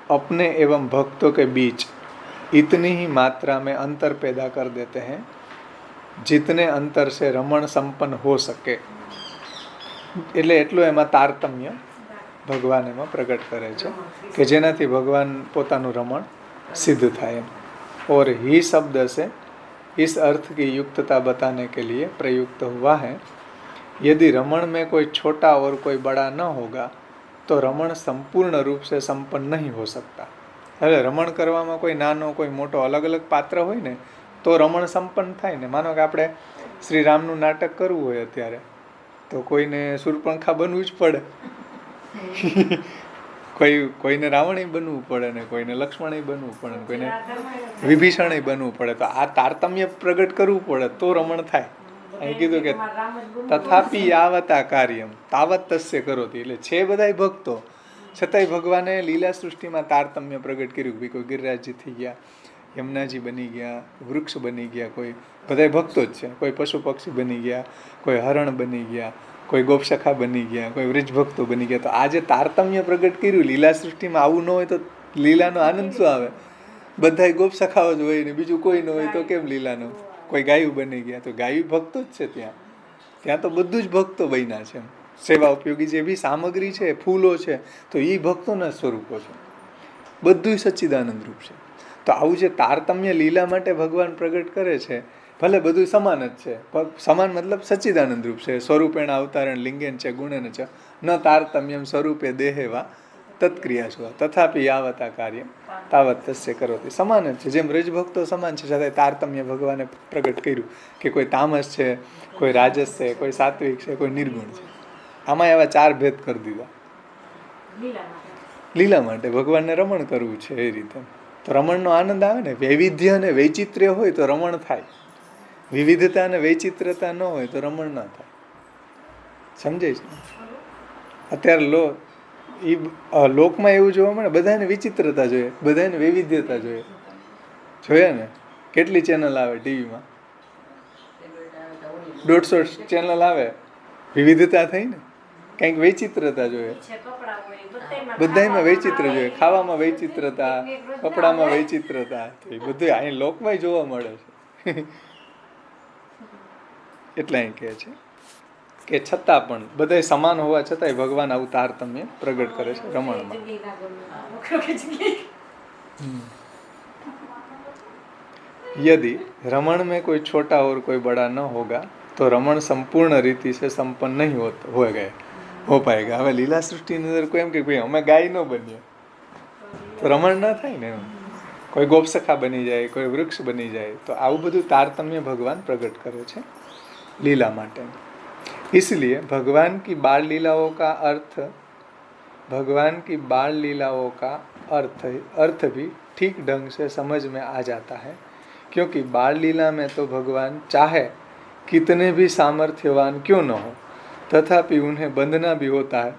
अपने एवं भक्तों के बीच इतनी ही मात्रा में अंतर पैदा कर देते हैं जितने अंतर से रमण संपन्न हो सके. એટલે એટલું એમાં તારતમ્ય ભગવાન એમાં પ્રગટ કરે છે કે જેનાથી ભગવાન પોતાનું રમણ सिद्ध થાય. और ही शब्द से इस अर्थ की युक्तता बताने के लिए प्रयुक्त हुआ है. यदि रमण में कोई छोटा और कोई बड़ा न होगा तो रमण संपूर्ण रूप से संपन्न नहीं हो सकता. હવે રમણ કરવામાં કોઈ નાનો કોઈ મોટો અલગ અલગ પાત્ર હોય ને તો રમણ સંપન્ન થાય ને. માનો કે આપણે શ્રી રામનું નાટક કરવું હોય અત્યારે તો કોઈને શૂર્પણખા બનવું જ પડે. કોઈને રાવણ બનવું પડે ને કોઈને લક્ષ્મણ બનવું પડે ને કોઈને વિભીષણ બનવું પડે. તો આ તારતમ્ય પ્રગટ કરવું પડે તો રમણ થાય. અહીં કીધું કે તથાપી યાવતા કાર્યમ તાવત તસ્ય કરોતિ. એટલે છે બધાય ભક્તો, છતાંય ભગવાને લીલા સૃષ્ટિમાં તારતમ્ય પ્રગટ કર્યું. ભાઈ કોઈ ગિરિરાજજી થઈ ગયા, યમુનાજી બની ગયા, વૃક્ષ બની ગયા, કોઈ બધાય ભક્તો જ છે. કોઈ પશુ પક્ષી બની ગયા, કોઈ હરણ બની ગયા, કોઈ ગોપસખા બની ગયા, કોઈ વૃક્ષ ભક્તો બની ગયા. તો આજે તારતમ્ય પ્રગટ કર્યું લીલા સૃષ્ટિમાં. આવું ન હોય તો લીલાનો આનંદ શું આવે? બધાય ગોપસખાઓ જ હોય ને બીજું કોઈ ન હોય તો કેમ લીલાનો? કોઈ ગાયું બની ગયા તો ગાયું ભક્તો જ છે. ત્યાં તો બધું જ ભક્તો બન્યા છે. સેવા ઉપયોગી જે બી સામગ્રી છે, ફૂલો છે, તો એ ભક્તોના સ્વરૂપો છે. બધું સચ્ચિદાનંદ રૂપ છે. તો આવું જે તારતમ્ય લીલા માટે ભગવાન પ્રગટ કરે છે, ભલે બધું સમાન જ છે. સમાન મતલબ સચ્ચિદાનંદ રૂપ છે. સ્વરૂપેણ અવતારણ લિંગેન છે ગુણેન છે ન તારતમ્યમ સ્વરૂપે દેહેવા તત્ક્રિયાશુ તથાપી યાવતા કાર્ય તાવત તસ્ય કરોતિ. સમાન જ છે. જેમ રજભક્તો સમાન છે, છતાં તારતમ્ય ભગવાને પ્રગટ કર્યું કે કોઈ તામસ છે, કોઈ રાજસ છે, કોઈ સાત્વિક છે, કોઈ નિર્ગુણ છે. આમાં એવા 4 ભેદ કરી દીધા લીલા માટે. ભગવાનને રમણ કરવું છે એ રીતે. તો રમણનો આનંદ આવે ને. વૈવિધ્ય અને વૈચિત્ર્ય હોય તો રમણ થાય. વિવિધતા અને વૈચિત્રતા ન હોય તો રમણ ના થાય. સમજાય છે? અત્યારે લોકમાં એવું જોવા મળે, બધાને વિચિત્રતા જોઈએ, બધાને વૈવિધ્યતા જોઈએ. જોયા ને કેટલી ચેનલ આવે ટીવીમાં? 150 ચેનલ આવે. વિવિધતા થઈ ને. કંઈક વૈચિત્રતા જોઈએ. બધામાં વૈચિત્ર જોઈએ. ખાવામાં વૈચિત્રતા, કપડામાં વૈચિત્રતા, એ બધું અહીં લોકમાં જોવા મળે છે. એટલે અહીં કહે છે કે છતાં પણ બધા સમાન હોવા છતાંય ભગવાન આવું તારતમ્ય પ્રગટ કરે છે રમણમાં. यदि रमण में कोई छोटा और कोई बड़ा न होगा तो रमण संपूर्ण रीति से संपन्न नहीं हो पाएगा. હવે લીલા સૃષ્ટિની અંદર કોઈ એમ કે ભાઈ અમે ગાય ન બનીએ તો રમણ ના થાય ને. કોઈ ગોપસખા બની જાય, કોઈ વૃક્ષ બની જાય. તો આવું બધું તારતમ્ય ભગવાન પ્રગટ કરે છે लीला माटे. इसलिए भगवान की बाल लीलाओं का अर्थ भी ठीक ढंग से समझ में आ जाता है. क्योंकि बाल लीला में तो भगवान चाहे कितने भी सामर्थ्यवान क्यों न हो तथापि उन्हें बंधना भी होता है,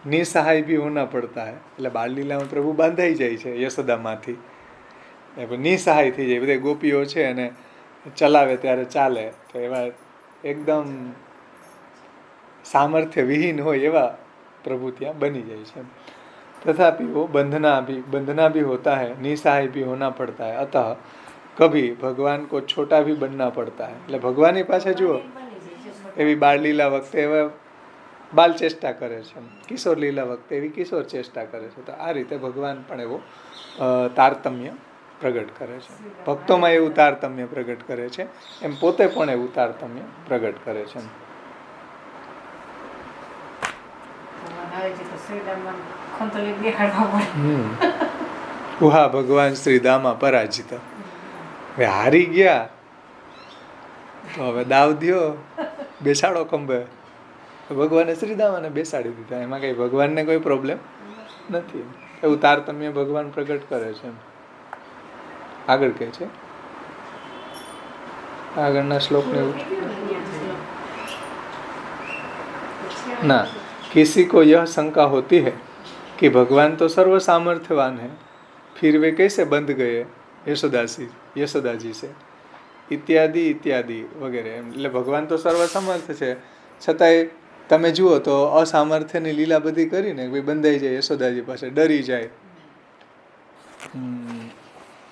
निसहाय भी होना पड़ता है. એટલે બાળ લીલામાં પ્રભુ બાંધાઈ જાય છે યશોદામાંથી. નિસહાય થઈ જાય. બધા ગોપીઓ છે અને ચલાવે ત્યારે ચાલે તો એવા એકદમ સામર્થ્ય વિહીન હોય એવા પ્રભુ ત્યાં બની જાય છે. तथापि वो बंधना भी होता है, निसहाय भी होना पड़ता है. अतः कभी भगवान को छोटा भी बनना पड़ता है. એટલે ભગવાનની પાસે જુઓ એવી બાળ લીલા વખતે એવા બાલ ચેષ્ટા કરે છે, કિશોર લીલા વખતે એવી કિશોર ચેષ્ટા કરે છે. તો આ રીતે ભગવાન પણ એવો તારતમ્ય પ્રગટ કરે છે. ભક્તોમાં એવું તારતમ્ય પ્રગટ કરે છે, એમ પોતે પણ એવું તારતમ્ય પ્રગટ કરે છે. ઉહા ભગવાન શ્રી દામા પરાજિત. હવે હારી ગયા તો હવે દાવ દ્યો, બેસાડો ખંભે. ભગવાને શ્રીદામાને બેસાડી દીધા. એમાં કઈ ભગવાનને કોઈ પ્રોબ્લેમ નથી. એવું તારતમ્ય ભગવાન પ્રગટ કરે છે. આગળ કહે છે, આગળના શ્લોકને ना किसी को यह शंका होती है कि भगवान तो सर्व सामर्थ्यवान है, फिर वे कैसे बंध गए यशोदा जी से इत्यादि इत्यादि वगैरह. એટલે ભગવાન તો સર્વ સમર્થ છે, છતાંય તમે જુઓ તો અસામર્થ્યની લીલા બધી કરીને બંધાઈ જાય યશોદાજી પાસે, ડરી જાય.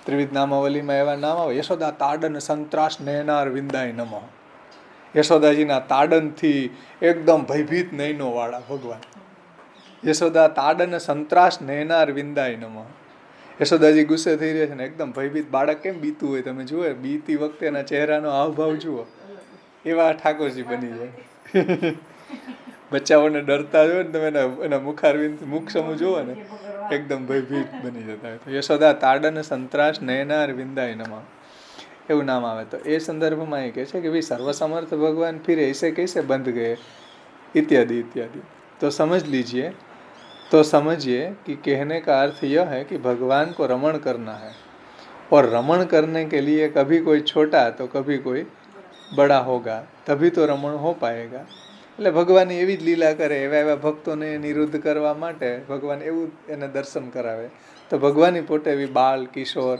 ત્રિવિધ નામાવલીમાં એવા નામ આવે, યશોદા તાડન સંત્રાસ નયનાર વિંદાય નમઃ. યશોદાજીના તાડનથી એકદમ ભયભીત નયનો વાળા ભગવાન. યશોદા તાડન સંત્રાસ નયનાર વિંદાય નમઃ. યશોદાજી ગુસ્સે થઈ રહ્યા છે ને એકદમ ભયભીત. બાળક કેમ બીતું હોય તમે જુઓ, બીતી વખતે એના ચહેરાનો હાવભાવ જુઓ, એવા ઠાકોરજી બની જાય. બચ્ચાઓને ડરતા હોય ને તમે એના મુખ સમૂહ જુઓ ને એકદમ ભયભીત બની જતા હોય. તો યશોદા તાડન સંત્રાસ નયનાર વિંદાય નમઃ એવું નામ આવે. તો એ સંદર્ભમાં એ કહે છે કે ભાઈ સર્વસમર્થ भगवान फिर ऐसे कैसे बंध गए इत्यादि इत्यादि. तो समझ लीजिए तो समझिए कि कहने का अर्थ यह है कि भगवान को रमण करना है, और रमण करने के लिए कभी कोई छोटा तो कभी कोई बड़ा होगा, तभी तो रमण हो पाएगा. એટલે ભગવાન એવી જ લીલા કરે, એવા એવા ભક્તોને નિરુદ્ધ કરવા માટે ભગવાન એવું એને દર્શન કરાવે. તો ભગવાન પોતે એવી બાળ, કિશોર,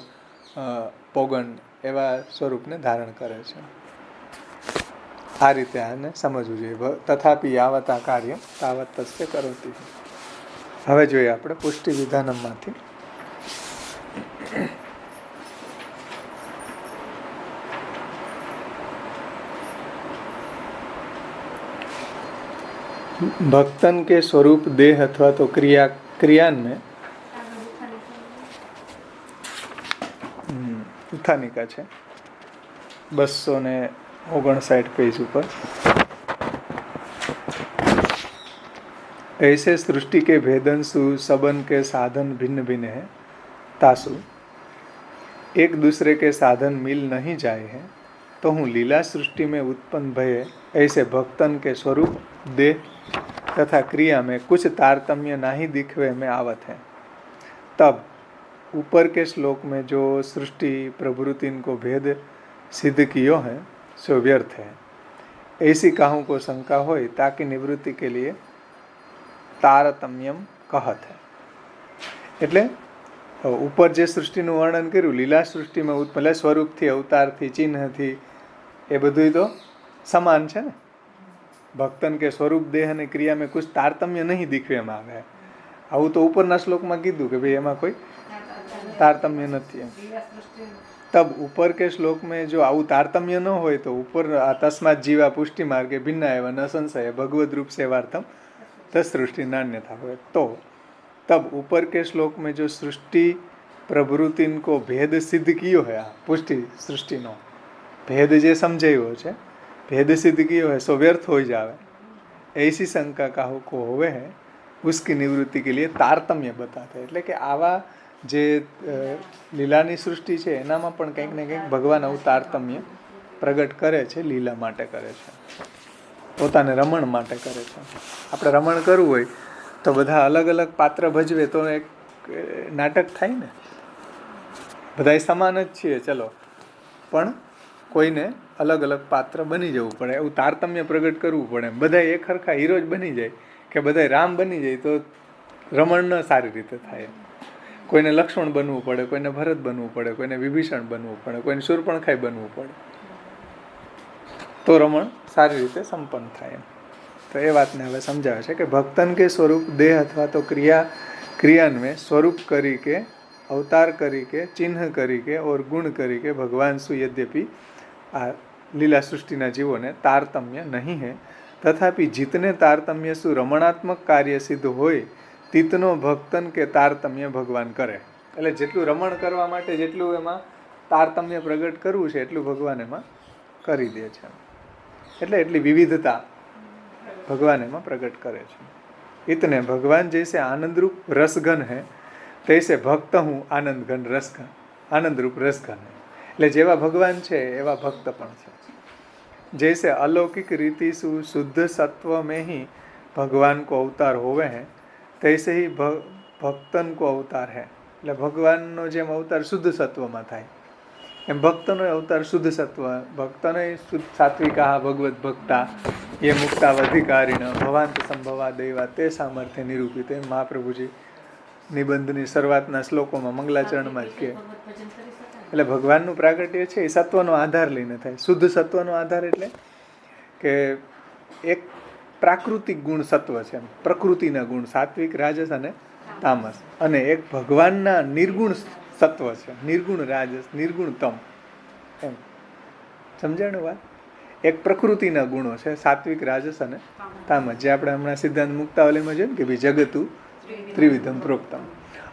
પોગંડ એવા સ્વરૂપને ધારણ કરે છે. આ રીતે આને સમજવું જોઈએ. તથાપિ યાવતા કાર્ય તાવત તસ્ય કરોતિ. હવે જોઈએ આપણે પુષ્ટિ વિધાનમાંથી. भक्तन के स्वरूप देह अथवा तो क्रियान में उठानिका है 259 पेज ऊपर. ऐसे सृष्टि के भेदंसु सबन के साधन भिन्न भिन्न है, तासु एक दूसरे के साधन मिल नहीं जाए हैं, तो हूँ लीला सृष्टि में उत्पन्न भये ऐसे भक्तन के स्वरूप देह तथा क्रिया में कुछ तारतम्य नहीं दिखवे में आवत है. तब ऊपर के श्लोक में जो सृष्टि प्रभृति को भेद सिद्ध कियो है सो व्यर्थ है. ऐसी काहू को शंका हो ताकि निवृत्ति के लिए तारतम्यम कहत है. એટલે ઉપર જે સૃષ્ટિનું વર્ણન કર્યું, લીલા સૃષ્ટિમાં ઉત્પન્ન સ્વરૂપથી, અવતારથી, ચિહ્નથી, એ બધું તો સમાન છે ને. ભક્તન કે સ્વરૂપ દેહ અને ક્રિયામાં કુછ તારતમ્ય નહીં દીખવામાં આવે. આવું તો ઉપરના શ્લોકમાં કીધું કે ભાઈ એમાં કોઈ તારતમ્ય નથી એમ. तब ऊपर के श्लोक में जो आउ तारतम्य न हो तो ऊपर तस्मात् जीवा पुष्टि मार्गे भिन्ना एवं न संशय भगवद रूप सेवार्थम तत्सृष्टि नान्यथा हो. तो तब ऊपर के श्लोक में जो सृष्टि प्रभृति को भेद सिद्ध कियो है, पुष्टि सृष्टि नो भेद जे समझायो है, भेद सिद्ध कियो है सो व्यर्थ हो जावे, ऐसी शंका काहू को होवे है उसकी निवृत्ति के लिए तारतम्य बताते. એટલે કે આવા જે લીલાની સૃષ્ટિ છે એનામાં પણ કંઈક ને કંઈક ભગવાન આવું તારતમ્ય પ્રગટ કરે છે, લીલા માટે કરે છે, પોતાને રમણ માટે કરે છે. આપણે રમણ કરવું હોય તો બધા અલગ અલગ પાત્ર ભજવે તો એક નાટક થાય ને. બધા સમાન જ છીએ ચલો, પણ કોઈને અલગ અલગ પાત્ર બની જવું પડે, એવું તારતમ્ય પ્રગટ કરવું પડે. બધા એક હરખા હીરો જ બની જાય કે બધા રામ બની જાય તો રમણ ન સારી રીતે થાય. કોઈને લક્ષ્મણ બનવું પડે, કોઈને ભરત બનવું પડે, કોઈને વિભીષણ બનવું પડે, કોઈને શૂર્પણખાઈ બનવું પડે, તો રમણ સારી રીતે સંપન્ન થાય. તો એ વાતને હવે સમજાવે છે કે ભક્તન કે સ્વરૂપ દેહ અથવા તો ક્રિયાન્વે સ્વરૂપ કરી કે અવતાર કરી કે ચિહ્ન કરી કે ઓર ગુણ કરી કે ભગવાન સુ यद्यपि આ લીલા સૃષ્ટિના જીવોને તારતમ્ય નહીં હે, તથાપિ જીતને તારતમ્ય સુ રમણાત્મક કાર્ય સિદ્ધ હોય તીતનો ભક્તન કે તારતમ્ય ભગવાન કરે. એટલે જેટલું રમણ કરવા માટે જેટલું એમાં તારતમ્ય પ્રગટ કરવું છે એટલું ભગવાન એમાં કરી દે છે. એટલે એટલી વિવિધતા ભગવાન એમાં પ્રગટ કરે છે. इतने भगवान जैसे आनंद रूप रसघन है तैसे भक्त हूँ आनंद घन रसघन, आनंद रूप रसघन है. એટલે જેવા ભગવાન છે એવા ભક્ત પણ છે. जैसे अलौकिक रीति सु शुद्ध सत्व में ही भगवान को अवतार होवे हैं तैसे ही भक्तन को अवतार है. એટલે ભગવાનનો જેમ અવતાર શુદ્ધ સત્વમાં થાય એમ ભક્તનો અવતાર શુદ્ધ સત્વ. ભક્તનો સાત્વિકા ભગવત ભક્તા એ મુક્તાવધિકારીણ ભવાંત સંભવા દૈવા તે સામર્થ્ય નિરૂપિત. એમ મહાપ્રભુજી નિબંધની શરૂઆતના શ્લોકોમાં મંગલાચરણમાં જ કહે. એટલે ભગવાનનું પ્રાગટ્ય છે એ સત્વનો આધાર લઈને થાય. શુદ્ધ સત્વનો આધાર એટલે કે એક પ્રાકૃતિક ગુણ સત્વ છે, પ્રકૃતિના ગુણ સાત્વિક, રાજસ અને તામસ, અને એક ભગવાનના નિર્ગુણ સત્વ છે, નિર્ગુણ રાજસ, નિર્ગુણ તમ. એમ સમજાણું વાત? એક પ્રકૃતિના ગુણો છે સાત્વિક, રાજસ અને તામસ, જે આપણે હમણાં સિદ્ધાંત મુક્તાવલીમાં જોયું કે ભાઈ જગતું ત્રિવિધમ પ્રોક્તમ.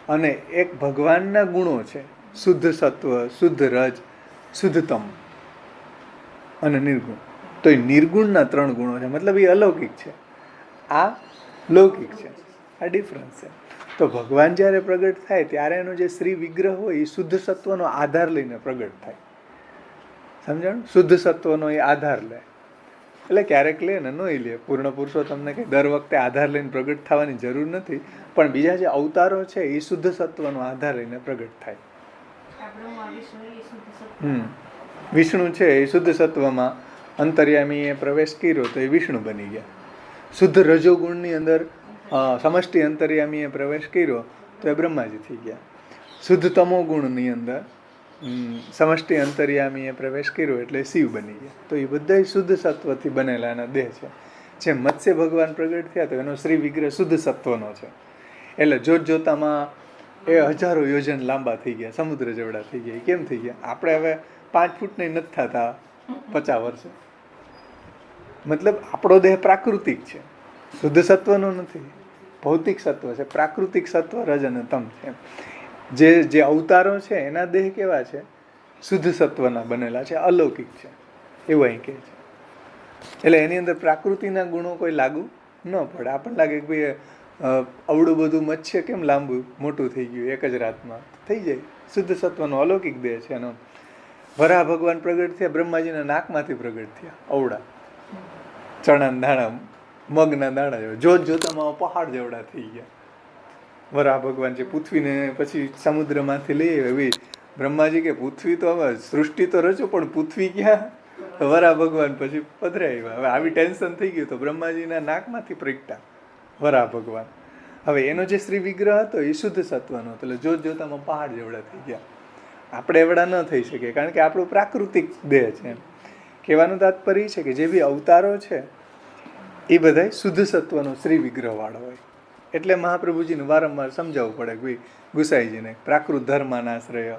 અને એક ભગવાનના ગુણો છે શુદ્ધ સત્વ, શુદ્ધ રજ, શુદ્ધ તમ અને નિર્ગુણ. તો એ નિર્ગુણના 3 ગુણો છે, મતલબ એ અલૌકિક છે, આ લૌકિક છે, આ ડિફરન્સ છે. તો ભગવાન જ્યારે પ્રગટ થાય ત્યારે એનો જે શ્રી વિગ્રહ હોય એ શુદ્ધ સત્વનો આધાર લઈને પ્રગટ થાય. સમજાણું? શુદ્ધ સત્વનો એ આધાર લે. એટલે ક્યારેક લે ને નહીં લે. પૂર્ણ પુરુષોત્તમને કંઈ દર વખતે આધાર લઈને પ્રગટ થવાની જરૂર નથી, પણ બીજા જે અવતારો છે એ શુદ્ધ સત્વનો આધાર લઈને પ્રગટ થાય. વિષ્ણુ છે એ શુદ્ધ સત્વમાં અંતર્યામીએ પ્રવેશ કર્યો તો એ વિષ્ણુ બની ગયા. શુદ્ધ રજોગુણની અંદર સમષ્ટિ અંતર્યામીએ પ્રવેશ કર્યો તો એ બ્રહ્માજી થઈ ગયા. શુદ્ધ તમો ગુણની અંદર સમષ્ટિ અંતર્યામીએ પ્રવેશ કર્યો એટલે શિવ બની ગયા. તો એ બધા શુદ્ધ સત્વથી બનેલા એના દેહ છે. જેમ મત્સ્ય ભગવાન પ્રગટ થયા તો એનો શ્રી વિગ્રહ શુદ્ધ સત્વનો છે. એટલે જોત જોતામાં એ હજારો યોજન લાંબા થઈ ગયા, સમુદ્ર જેવડા થઈ ગયા. કેમ થઈ ગયા? આપણે હવે 5 ફૂટની નથી થતા 50 વર્ષે. મતલબ આપણો દેહ પ્રાકૃતિક છે, શુદ્ધ સત્વનો નથી, ભૌતિક સત્વ છે. પ્રાકૃતિક સત્વ રજ અને તમ છે. જે અવતારો છે એના દેહ કેવા છે? શુદ્ધ સત્વના બનેલા છે, અલૌકિક છે, એવું અહીં કહે છે. એટલે એની અંદર પ્રાકૃતિના ગુણો કોઈ લાગુ ન પડે. આપણને લાગે કે ભાઈ અવડું બધું મત્સ્ય કેમ લાંબુ મોટું થઈ ગયું, એક જ રાતમાં થઈ જાય. શુદ્ધ સત્વનો અલૌકિક દેહ છે એનો. વરાહ ભગવાન પ્રગટ થયા, બ્રહ્માજીના નાકમાંથી પ્રગટ થયા. અવડા ચણાના દાણા, મગના દાણા જેવા, જોત જોતામાં પહાડ જેવડા થઈ ગયા. વરાહ ભગવાન છે પૃથ્વીને પછી સમુદ્રમાંથી લઈ એવી બ્રહ્માજી કે પૃથ્વી તો હવે સૃષ્ટિ તો રચો પણ પૃથ્વી ક્યાં? વરાહ ભગવાન પછી પધરાવ્યા. હવે આવી ટેન્શન થઈ ગયું તો બ્રહ્માજીના નાકમાંથી પ્રગટા વરાહ ભગવાન. હવે એનો જે શ્રી વિગ્રહ હતો એ શુદ્ધ સત્વનો હતો, એટલે જોત જોતામાં પહાડ જેવડા થઈ ગયા. આપણે એવડા ન થઈ શકીએ કારણ કે આપણું પ્રાકૃતિક દેહ છે. કહેવાનું તાત્પર્ય છે કે જે બી અવતારો છે એ બધા શુદ્ધ સત્વનો શ્રી વિગ્રહ વાળો હોય. એટલે મહાપ્રભુજીને વારંવાર સમજાવવું પડે કે ભાઈ ગુસાઈજીને પ્રાકૃત ધર્માનાશ્રય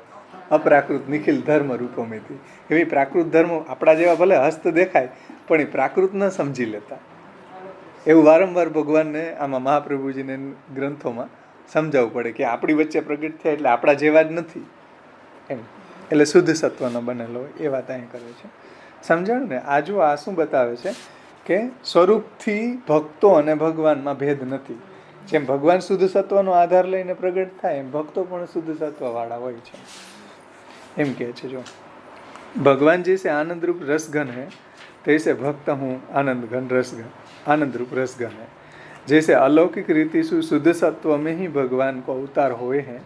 અપ્રાકૃત નિખિલ ધર્મ રૂપોમેથી. એવી પ્રાકૃત ધર્મ આપણા જેવા ભલે હસ્ત દેખાય પણ એ પ્રાકૃત ન સમજી લેતા. એવું વારંવાર ભગવાનને આમાં મહાપ્રભુજીને ગ્રંથોમાં સમજાવવું પડે કે આપણી વચ્ચે પ્રગટ થયા એટલે આપણા જેવા જ નથી એમ. એટલે શુદ્ધ સત્વનો બનેલો હોય એ વાત અહીં કરે છે. સમજાણું ને? આ જો આ શું બતાવે છે કે સ્વરૂપથી ભક્તો અને ભગવાનમાં ભેદ નથી. જેમ ભગવાન શુદ્ધ સત્વનો આધાર લઈને પ્રગટ થાય એમ ભક્તો પણ શુદ્ધ સત્વવાળા હોય છે એમ કહે છે. જો ભગવાન જैसे आनंद रूप रसघन है तैसे भक्त हूँ आनंद घन रसघन आनंद रूप रसघन है. जैसे अलौकिक रीति से शुद्ध सत्व में ही भगवान को अवतार हुए हैं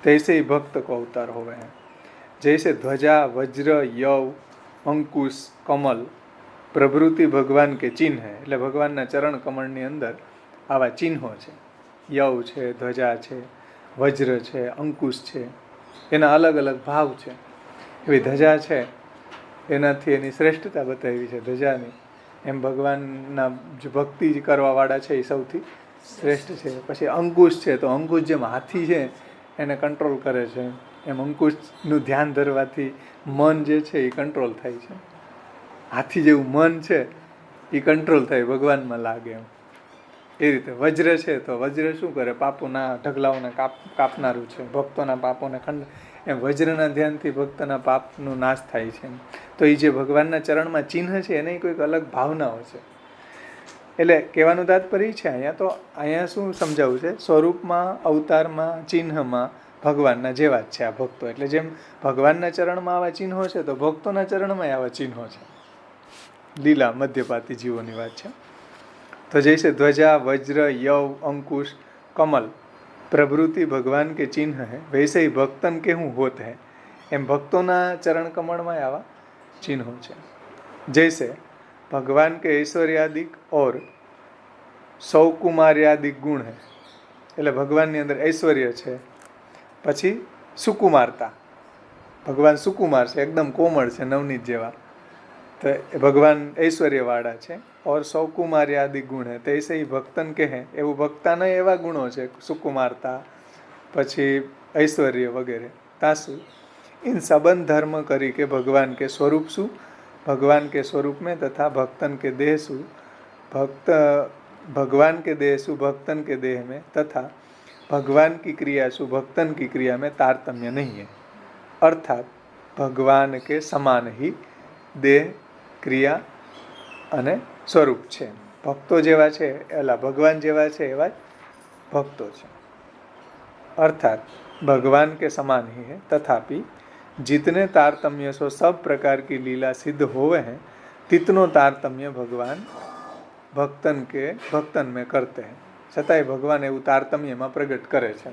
तैसे ही भक्त को अवतार हुए हैं. जैसे ध्वजा वज्र यव अंकुश कमल प्रभृति भगवान के चिन्ह है. એટલે ભગવાનના ચરણ કમળની અંદર આવા ચિહ્નો છે. યવ છે, ધ્વજા છે, વજ્ર છે, અંકુશ છે, એના અલગ અલગ ભાવ છે. એવી ધજા છે એનાથી એની શ્રેષ્ઠતા બતાવી છે ધજાની. એમ ભગવાનના જે ભક્તિ કરવાવાળા છે એ સૌથી શ્રેષ્ઠ છે. પછી અંકુશ છે તો અંકુશ જેમ હાથી છે એને કંટ્રોલ કરે છે એમ અંકુશનું ધ્યાન ધરવાથી મન જે છે એ કંટ્રોલ થાય છે. હાથી જેવું મન છે એ કંટ્રોલ થાય, ભગવાનમાં લાગે એમ. એ રીતે વજ્ર છે તો વજ્ર શું કરે? પાપોના ઢગલાઓને કાપનારું છે, ભક્તોના પાપોને ખંડ. એમ વજ્રના ધ્યાનથી ભક્તના પાપનો નાશ થાય છે. તો એ જે ભગવાનના ચરણમાં ચિહ્ન છે એની કોઈક અલગ ભાવનાઓ છે. એટલે કહેવાનું તાત્પર્ય છે અહીંયા શું સમજાવવું છે? સ્વરૂપમાં, અવતારમાં, ચિહ્નમાં ભગવાનના જેવા જ છે આ ભક્તો. એટલે જેમ ભગવાનના ચરણમાં આવા ચિહ્નો છે તો ભક્તોના ચરણમાં આવા ચિહ્નો છે. લીલા મધ્યપાતી જીવોની વાત છે. तो जैसे ध्वजा वज्र यव अंकुश कमल प्रभृति भगवान के चिन्ह है वैसे ही भक्तन के हूँ होत है. एम भक्तों चरण कमल में आवा चिन्हों છે. जैसे भगवान के ऐश्वर्यादिक और सौकुमार्यादिक गुण है. એટલે ભગવાનની અંદર ઐશ્વર્ય છે, પછી સુકુમારતા. ભગવાન સુકુમાર છે, એકદમ કોમળ છે, નવનીત જેવા. तो भगवान ऐश्वर्य वाड़ा है और सौकुमार आदि गुण है तैसे ही भक्तन के हैं. एवं भक्ताना एवं गुणों है सुकुमारता પછી ऐश्वर्य वगैरह. तासु इन संबंध धर्म करी के भगवान के स्वरूप सु भगवान के स्वरूप में तथा भक्तन के देह सु भक्त भगवान के देह सु भक्तन के देह में तथा भगवान की क्रिया सु भक्तन की क्रिया में तारतम्य नहीं है. अर्थात भगवान के समान ही देह ક્રિયા અને સ્વરૂપ છે. ભક્તો જેવા છે એલા ભગવાન જેવા છે એવા જ ભક્તો છે. अर्थात भगवान के समान ही है. तथापि जितने तारतम्य सो सब प्रकार की लीला सिद्ध होवे हैं તિતનો તારતમ્ય ભગવાન ભક્તન કે ભક્તન મેં કરતે, છતાંય ભગવાન એવું તારતમ્ય એમાં પ્રગટ કરે છે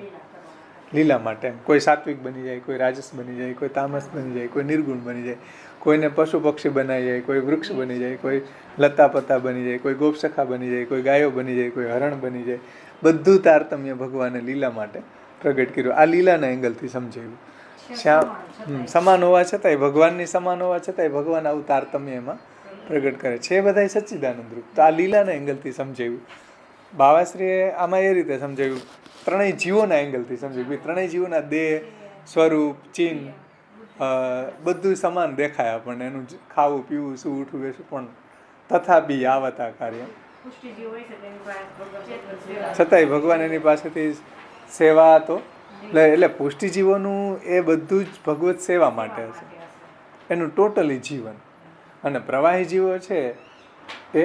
લીલા માટે. કોઈ સાત્વિક બની જાય, કોઈ રાજસ બની જાય, કોઈ તામસ બની જાય, કોઈ નિર્ગુણ બની જાય, કોઈને પશુ પક્ષી બનાવી જાય, કોઈ વૃક્ષ બની જાય, કોઈ લતા પતા બની જાય, કોઈ ગોપસખા બની જાય, કોઈ ગાયો બની જાય, કોઈ હરણ બની જાય. બધું તારતમ્ય ભગવાને લીલા માટે પ્રગટ કર્યું. આ લીલાના એંગલથી સમજાયું. સમાન હોવા છતાંય, ભગવાનની સમાન હોવા છતાંય ભગવાન આવું તારતમ્ય એમાં પ્રગટ કરે છે. એ બધા સચ્ચિદાનંદ રૂપ. તો આ લીલાના એંગલથી સમજાયું. બાવાશ્રીએ આમાં એ રીતે સમજાવ્યું, ત્રણેય જીવોના એંગલથી સમજાવ્યું. ત્રણેય જીવોના દેહ, સ્વરૂપ, ચિહ્ન બધું સમાન દેખાય આપણને. એનું ખાવું પીવું, શું ઉઠવું બેસવું, પણ તથાપી આવતા કાર્ય છતાંય ભગવાન એની પાસેથી સેવા તો એટલે પુષ્ટિજીવોનું એ બધું જ ભગવત સેવા માટે છે, એનું ટોટલી જીવન. અને પ્રવાહી જીવો છે એ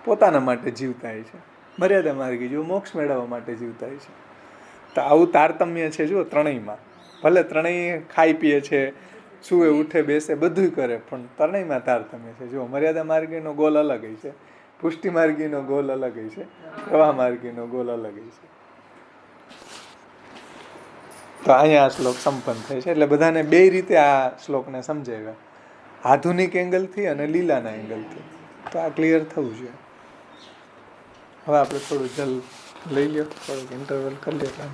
પોતાના માટે જીવતા છે, મર્યાદા માર્ગી જીવો મોક્ષ મેળવવા માટે જીવતા છે. તો આવું તારતમ્ય છે જુઓ ત્રણેયમાં. ભલે ત્રણેય ખાઈ પીએ છે, સુવે ઉઠે બેસે બધું કરે, પણ ત્રણેયમાં તારતમ્ય છે. જુઓ મર્યાદા માર્ગીનો ગોલ અલગ છે, પુષ્ટિ માર્ગીનો ગોલ અલગ છે, પ્રવાહ માર્ગીનો ગોલ અલગ છે. તો અહીંયા આ શ્લોક સંપન્ન થાય છે. એટલે બધાને બે રીતે આ શ્લોકને સમજાવ્યા, આધુનિક એંગલથી અને લીલાના એંગલથી. તો આ ક્લિયર થવું જોઈએ. હવે આપણે થોડું જલ લઈ લ્યો, થોડુંક ઇન્ટરવલ કરી લ્યો.